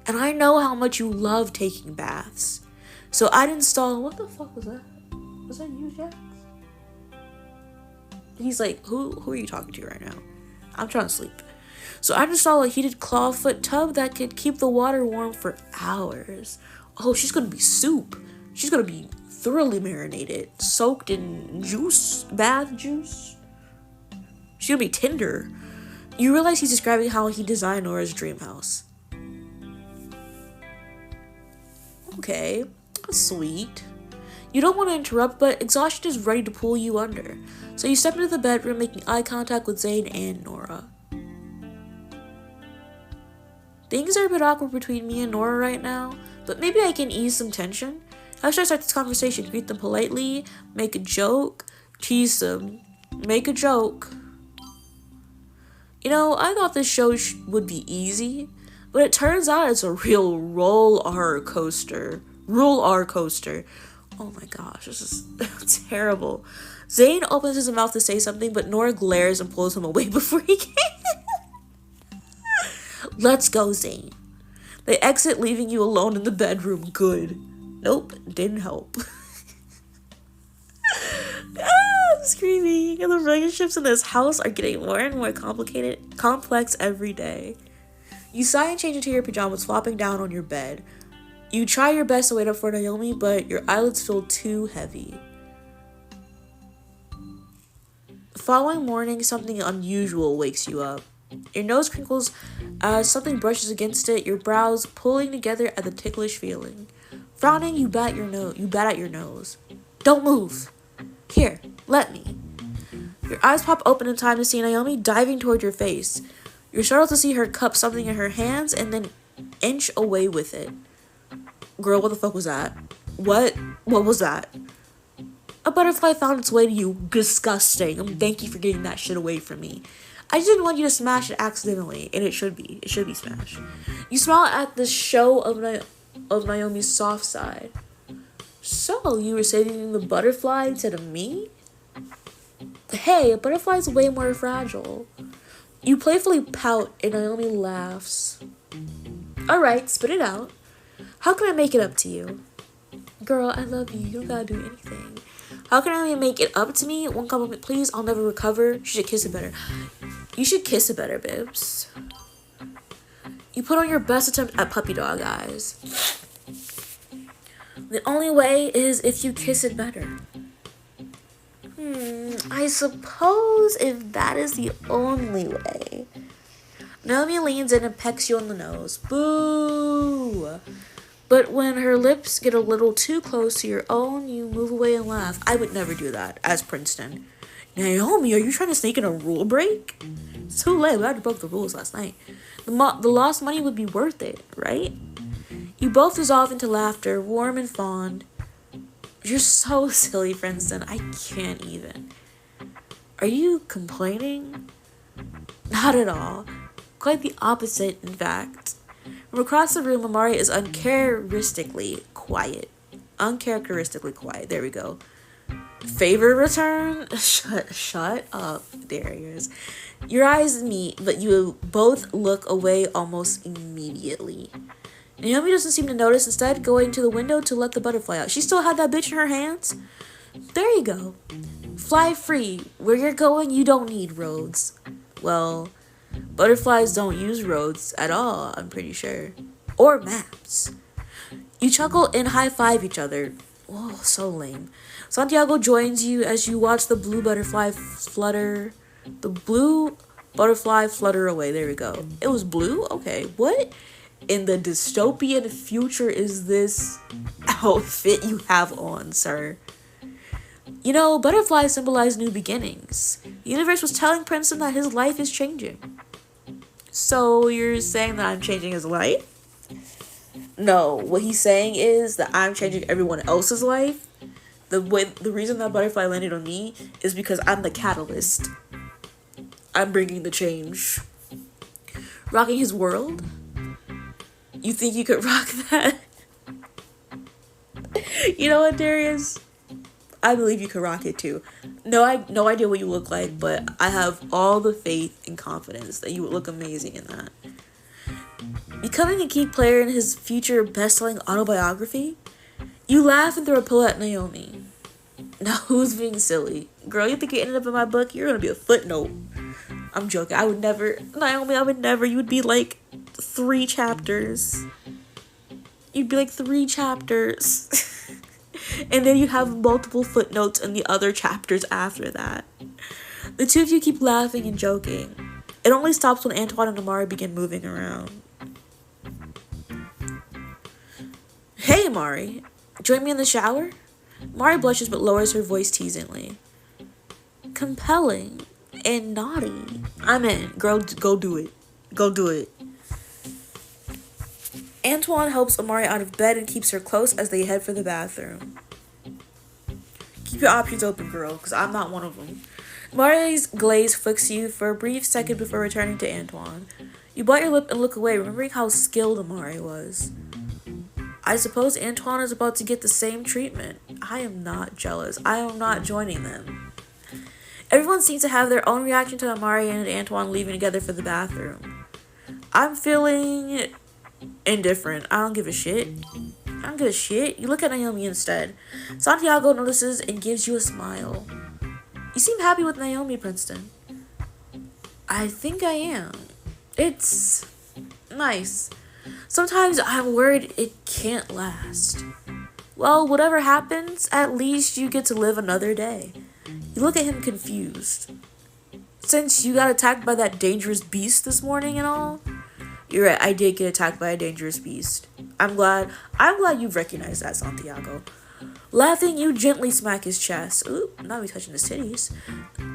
And I know how much you love taking baths. So I'd install... What the fuck was that? Was that you, Jax? He's like, who are you talking to right now? I'm trying to sleep. So I'd install a heated clawfoot tub that could keep the water warm for hours. Oh, she's gonna be soup. She's gonna be thoroughly marinated, soaked in juice, bath juice. She's gonna be tender. You realize he's describing how he designed Nora's dream house. Okay, that's sweet. You don't want to interrupt, but exhaustion is ready to pull you under. So you step into the bedroom, making eye contact with Zane and Nora. Things are a bit awkward between me and Nora right now, but maybe I can ease some tension. How should I start this conversation? Greet them politely, make a joke, tease them, make a joke. You know, I thought this show would be easy, but it turns out it's a real roller coaster. Oh my gosh, this is terrible. Zane opens his mouth to say something, but Nora glares and pulls him away before he can. Let's go, Zane. They exit, leaving you alone in the bedroom. Good. Nope, didn't help. I'm screaming. And the relationships in this house are getting more and more complex every day. You sigh and change into your pajamas, flopping down on your bed. You try your best to wait up for Naomi, but your eyelids feel too heavy. The following morning, something unusual wakes you up. Your nose crinkles as something brushes against it, your brows pulling together at the ticklish feeling. Frowning, you bat at your nose. Don't move. Here, let me. Your eyes pop open in time to see Naomi diving toward your face. You're startled to see her cup something in her hands and then inch away with it. Girl, what the fuck was that? What was that? A butterfly found its way to you. Disgusting. Thank you for getting that shit away from me. I just didn't want you to smash it accidentally, and it should be smashed. You smile at the show of Naomi's soft side. So, you were saving the butterfly instead of me? Hey, a butterfly's way more fragile. You playfully pout, and Naomi laughs. Alright, spit it out. How can I make it up to you? Girl, I love you. You don't gotta do anything. How can I make it up to me? One compliment, please. I'll never recover. You should kiss it better. You should kiss it better, Bibs. You put on your best attempt at puppy dog eyes. The only way is if you kiss it better. I suppose if that is the only way. Naomi leans in and pecks you on the nose. Boo! But when her lips get a little too close to your own, you move away and laugh. I would never do that, as Princeton. Naomi, are you trying to sneak in a rule break? It's too late. We already broke the rules last night. The lost money would be worth it, right? You both dissolve into laughter, warm and fond. You're so silly, Princeton. I can't even. Are you complaining? Not at all. Quite the opposite, in fact. From across the room, Amari is uncharacteristically quiet. There we go. Favor return? Shut up. There he is. Your eyes meet, but you both look away almost immediately. Naomi doesn't seem to notice, instead going to the window to let the butterfly out. She still had that bitch in her hands? There you go. Fly free. Where you're going, you don't need roads. Well, butterflies don't use roads at all, I'm pretty sure. Or maps. You chuckle and high-five each other. Oh, so lame. Santiago joins you as you watch the blue butterfly flutter. The blue butterfly flutter away. There we go. It was blue? Okay. What in the dystopian future is this outfit you have on, sir? You know, butterflies symbolize new beginnings. The universe was telling Princeton that his life is changing. So you're saying that I'm changing his life? No, what he's saying is that I'm changing everyone else's life. The reason that butterfly landed on me is because I'm the catalyst. I'm bringing the change. Rocking his world? You think you could rock that? You know what, Darius? I believe you could rock it too. No idea what you look like, but I have all the faith and confidence that you would look amazing in that. Becoming a key player in his future best-selling autobiography? You laugh and throw a pillow at Naomi. Now who's being silly? Girl, you think you ended up in my book? You're gonna be a footnote. I'm joking. I would never. Naomi, I would never. You would be like 3 chapters. You'd be like 3 chapters. And then you have multiple footnotes in the other chapters after that. The two of you keep laughing and joking. It only stops when Antoine and Amari begin moving around. Hey, Amari. Join me in the shower? Amari blushes but lowers her voice teasingly. Compelling and naughty. I'm in. Girl, go do it. Go do it. Antoine helps Amari out of bed and keeps her close as they head for the bathroom. Keep your options open, girl, because I'm not one of them. Amari's glaze flicks you for a brief second before returning to Antoine. You bite your lip and look away, remembering how skilled Amari was. I suppose Antoine is about to get the same treatment. I am not jealous. I am not joining them. Everyone seems to have their own reaction to Amari and Antoine leaving together for the bathroom. I'm feeling indifferent. I don't give a shit. I don't give a shit. You look at Naomi instead. Santiago notices and gives you a smile. You seem happy with Naomi, Princeton. I think I am. It's nice. Sometimes I'm worried it can't last. Well, whatever happens, at least you get to live another day. You look at him confused. Since you got attacked by that dangerous beast this morning and all? You're right, I did get attacked by a dangerous beast. I'm glad you've recognized that, Santiago. Laughing, you gently smack his chest. Ooh, now we touching his titties.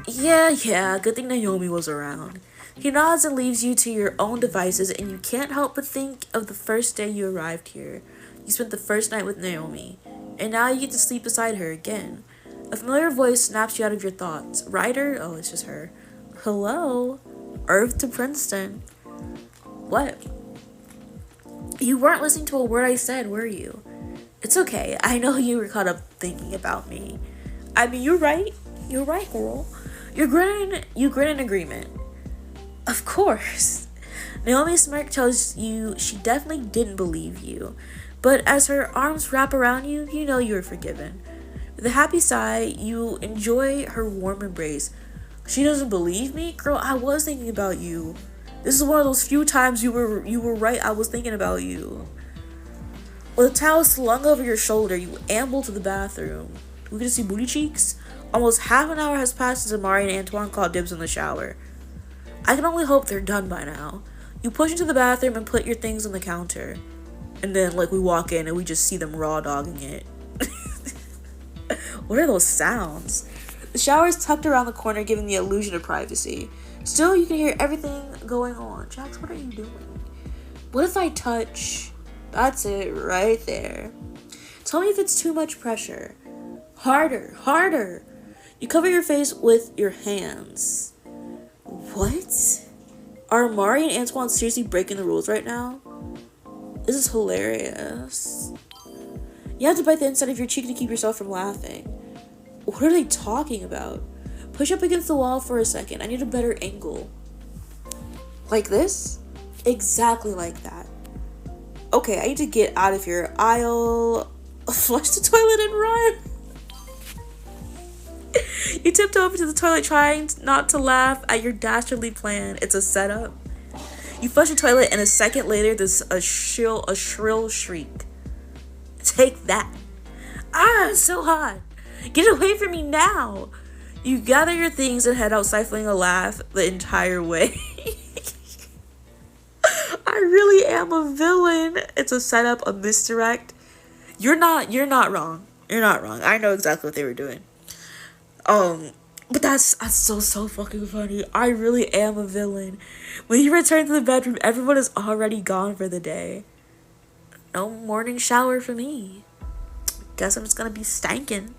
Yeah, good thing Naomi was around. He nods and leaves you to your own devices, and you can't help but think of the first day you arrived here. You spent the first night with Naomi, and now you get to sleep beside her again. A familiar voice snaps you out of your thoughts. Ryder? Oh, it's just her. Hello? Earth to Princeton. What? You weren't listening to a word I said, were you? It's okay. I know you were caught up thinking about me. I mean, you're right. You're right, girl. You grin in agreement. Of course. Naomi's smirk tells you she definitely didn't believe you. But as her arms wrap around you, you know you are forgiven. With a happy sigh, you enjoy her warm embrace. She doesn't believe me? Girl, I was thinking about you. This is one of those few times you were right, I was thinking about you. With a towel slung over your shoulder, you amble to the bathroom. We get to see booty cheeks? Almost half an hour has passed since Amari and Antoine called dibs in the shower. I can only hope they're done by now. You push into the bathroom and put your things on the counter. And then, we walk in and we just see them raw dogging it. What are those sounds? The shower is tucked around the corner, giving the illusion of privacy. Still, you can hear everything going on. Jax, what are you doing? What if I touch? That's it, right there. Tell me if it's too much pressure. Harder. You cover your face with your hands. What? Are Amari and Antoine seriously breaking the rules right now? This is hilarious. You have to bite the inside of your cheek to keep yourself from laughing. What are they talking about? Push up against the wall for a second. I need a better angle. Like this? Exactly like that. Okay, I need to get out of here. I'll flush the toilet and run. You tiptoe over to the toilet trying not to laugh at your dastardly plan. It's a setup. You flush the toilet and a second later there's a shrill shriek. Take that. Ah, it's so hot. Get away from me now. You gather your things and head out, stifling a laugh the entire way. I really am a villain. It's a setup, a misdirect. You're not wrong. You're not wrong. I know exactly what they were doing. But that's so fucking funny. I really am a villain. When you return to the bedroom, everyone is already gone for the day. No morning shower for me. Guess I'm just gonna be stankin'.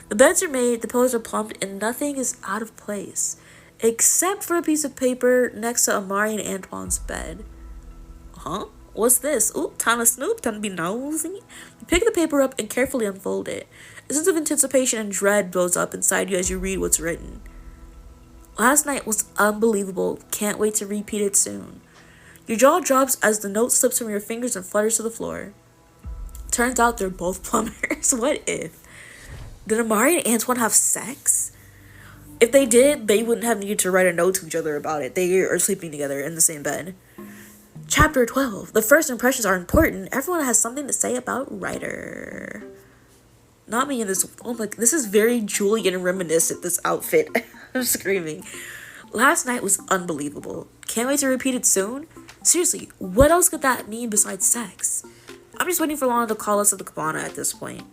The beds are made, the pillows are plumped, and nothing is out of place. Except for a piece of paper next to Amari and Antoine's bed. Huh? What's this? Ooh, time to snoop, time to be nosy. You pick the paper up and carefully unfold it. A sense of anticipation and dread builds up inside you as you read what's written. Last night was unbelievable. Can't wait to repeat it soon. Your jaw drops as the note slips from your fingers and flutters to the floor. Turns out they're both plumbers. What if? Did Amari and Antoine have sex? If they did, they wouldn't have needed to write a note to each other about it. They are sleeping together in the same bed. Chapter 12. The first impressions are important. Everyone has something to say about Ryder. Not me in this. Oh my, this is very Julian reminiscent, this outfit. I'm screaming. Last night was unbelievable. Can't wait to repeat it soon. Seriously, what else could that mean besides sex? I'm just waiting for Lana to call us at the cabana at this point.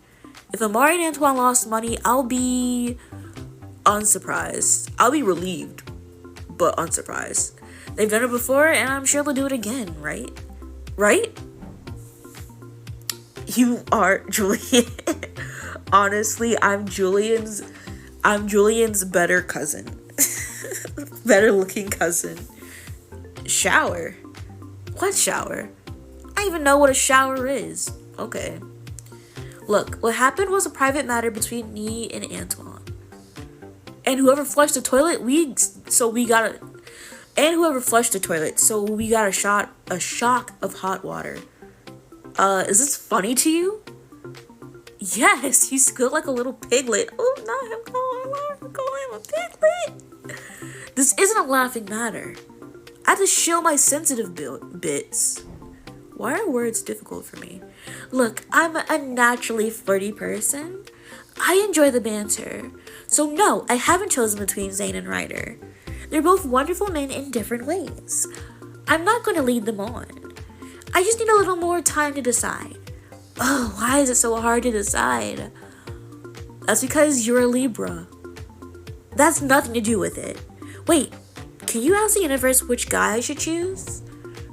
If Amari and Antoine lost money, I'll be unsurprised. I'll be relieved, but unsurprised. They've done it before, and I'm sure they'll do it again, right? Right? You are Julian. Honestly, I'm Julian's better cousin. Better looking cousin. Shower? What shower? I don't even know what a shower is. Okay. Look, what happened was a private matter between me and Antoine. And whoever flushed the toilet, we got a shock of hot water. Is this funny to you? Yes, you squealed like a little piglet. Oh, not him calling him a piglet. This isn't a laughing matter. I have to shield my sensitive bits. Why are words difficult for me? Look, I'm a naturally flirty person. I enjoy the banter. So no, I haven't chosen between Zane and Ryder. They're both wonderful men in different ways. I'm not going to lead them on. I just need a little more time to decide. Oh, why is it so hard to decide? That's because you're a Libra. That's nothing to do with it. Wait, can you ask the universe which guy I should choose?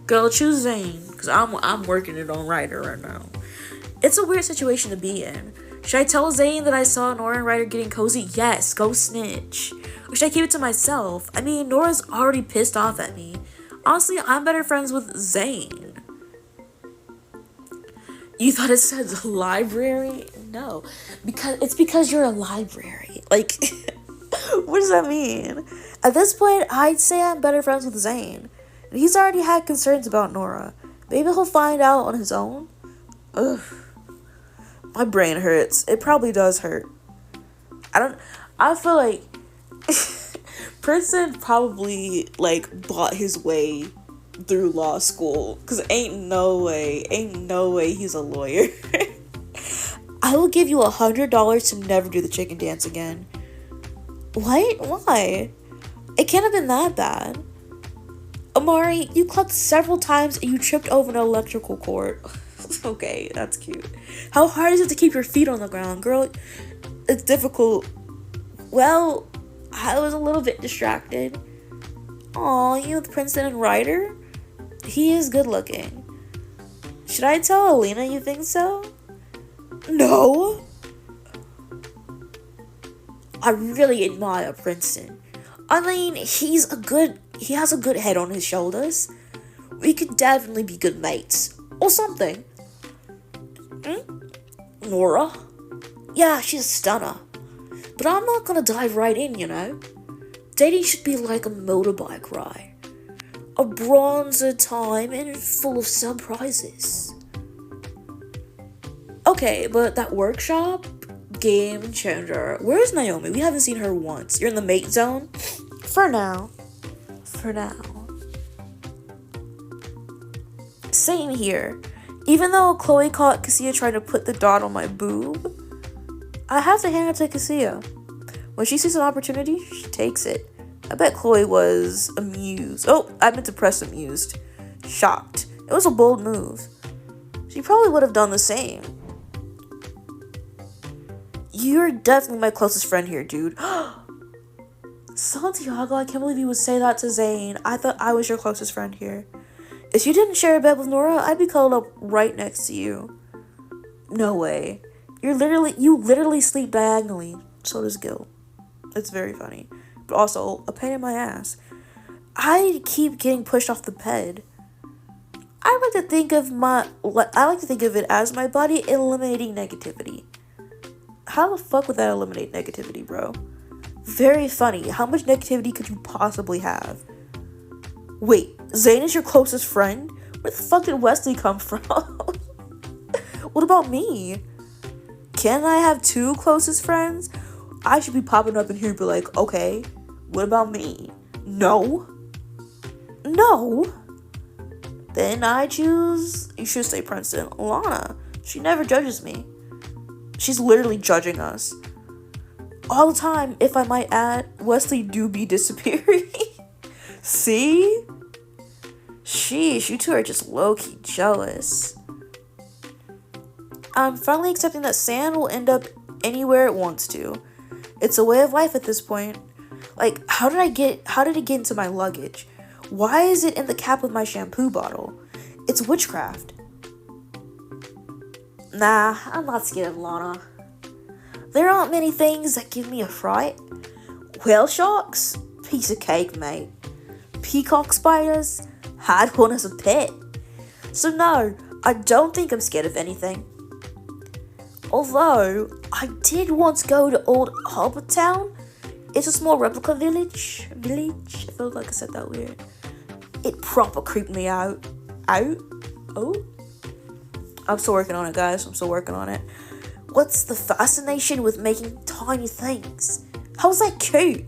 Girl, choose Zane, because I'm working it on Ryder right now. It's a weird situation to be in. Should I tell Zane that I saw Nora and Ryder getting cozy? Yes, go snitch. Or should I keep it to myself? I mean, Nora's already pissed off at me. Honestly, I'm better friends with Zane. You thought it said library? No. Because you're a library. Like, what does that mean? At this point, I'd say I'm better friends with Zane. And he's already had concerns about Nora. Maybe he'll find out on his own. Ugh. My brain hurts. It probably does hurt. I feel like Princeton probably, like, bought his way through law school. Because ain't no way he's a lawyer. I will give you $100 to never do the chicken dance again. What? Why? It can't have been that bad. Amari, you clucked several times and you tripped over an electrical cord. Okay, that's cute. How hard is it to keep your feet on the ground? Girl, it's difficult. Well, I was a little bit distracted. Aw, you with Princeton and Ryder? He is good looking. Should I tell Alina you think so? No. I really admire Princeton. I mean, he has a good head on his shoulders. We could definitely be good mates. Or something. Nora? Yeah, she's a stunner. But I'm not gonna dive right in, you know. Dating should be like a motorbike ride. A bronzer time and full of surprises. Okay, but that workshop? Game changer. Where's Naomi? We haven't seen her once. You're in the mate zone? For now. Same here. Even though Chloe caught Cassia trying to put the dot on my boob, I have to hand it to Cassia. When she sees an opportunity, she takes it. I bet Chloe was amused. Oh, I meant to press amused. Shocked. It was a bold move. She probably would have done the same. You're definitely my closest friend here, dude. Santiago, I can't believe you would say that to Zayn. I thought I was your closest friend here. If you didn't share a bed with Nora, I'd be cuddled up right next to you. No way. You literally sleep diagonally. So does Gil. It's very funny. But also, a pain in my ass. I keep getting pushed off the bed. I like to think of it as my body eliminating negativity. How the fuck would that eliminate negativity, bro? Very funny. How much negativity could you possibly have? Wait, Zayn is your closest friend? Where the fuck did Wesley come from? What about me? Can I have 2 closest friends? I should be popping up in here and be like, okay, what about me? No. Then I choose, you should say Princeton, Lana. She never judges me. She's literally judging us. All the time, if I might add, Wesley do be disappearing. See? Sheesh, you two are just low-key jealous. I'm finally accepting that sand will end up anywhere it wants to. It's a way of life at this point. Like, how did it get into my luggage? Why is it in the cap of my shampoo bottle? It's witchcraft. Nah, I'm not scared of Lana. There aren't many things that give me a fright. Whale sharks? Piece of cake, mate. Peacock spiders? Had one as a pet. So no, I don't think I'm scared of anything. Although, I did once go to Old Harbour Town. It's a small replica village. I felt like I said that weird. It proper creeped me out. Oh? I'm still working on it, guys. I'm still working on it. What's the fascination with making tiny things? How's that cute?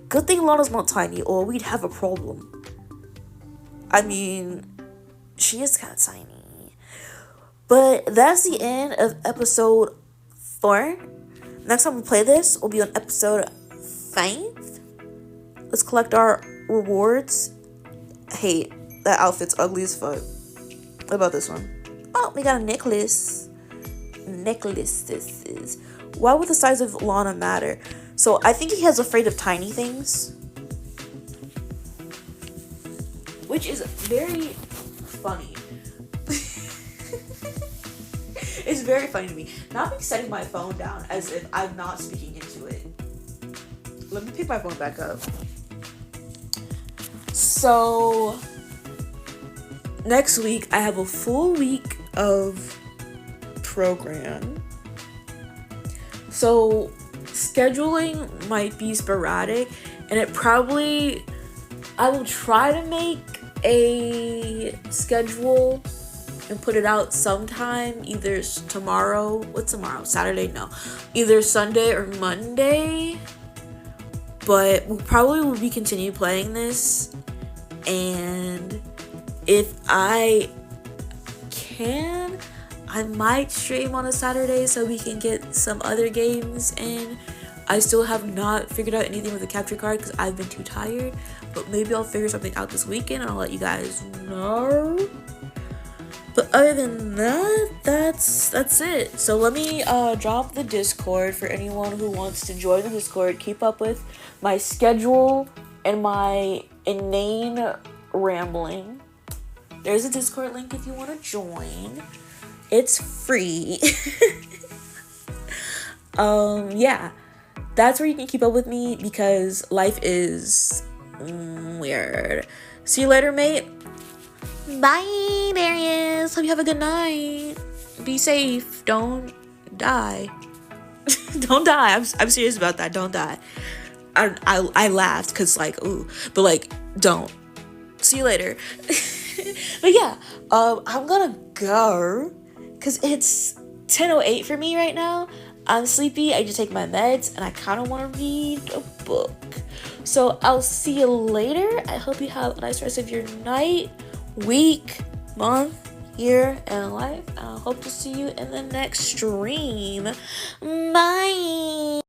Good thing Lana's not tiny, or we'd have a problem. I mean, she is kind of tiny. But that's the end of episode 4. Next time we play this, we'll be on episode 5. Let's collect our rewards. Hey, that outfit's ugly as fuck. What about this one? Oh, we got a necklace. Necklaces. Why would the size of Lana matter? So I think he has afraid of tiny things. Which is very funny. It's very funny to me. Now I'm setting my phone down as if I'm not speaking into it. Let me pick my phone back up. So, next week I have a full week of program. So, scheduling might be sporadic, and I will try to make a schedule and put it out sometime, either tomorrow. What's tomorrow? Saturday? No. Either Sunday or Monday. But we probably will be continue playing this. And if I can, I might stream on a Saturday so we can get some other games in. I still have not figured out anything with the capture card because I've been too tired. But maybe I'll figure something out this weekend and I'll let you guys know. But other than that, that's it. So let me drop the Discord for anyone who wants to join the Discord. Keep up with my schedule and my inane rambling. There's a Discord link if you want to join. It's free. Yeah. That's where you can keep up with me because life is weird. See you later, mate. Bye, Darius. Hope you have a good night. Be safe. Don't die. Don't die. I'm serious about that. Don't die. I laughed because ooh, but don't. See you later. But yeah, I'm gonna go because it's 10:08 for me right now. I'm sleepy. I just take my meds and I kind of want to read a book. So I'll see you later. I hope you have a nice rest of your night, week, month, year, and life. I hope to see you in the next stream. Bye.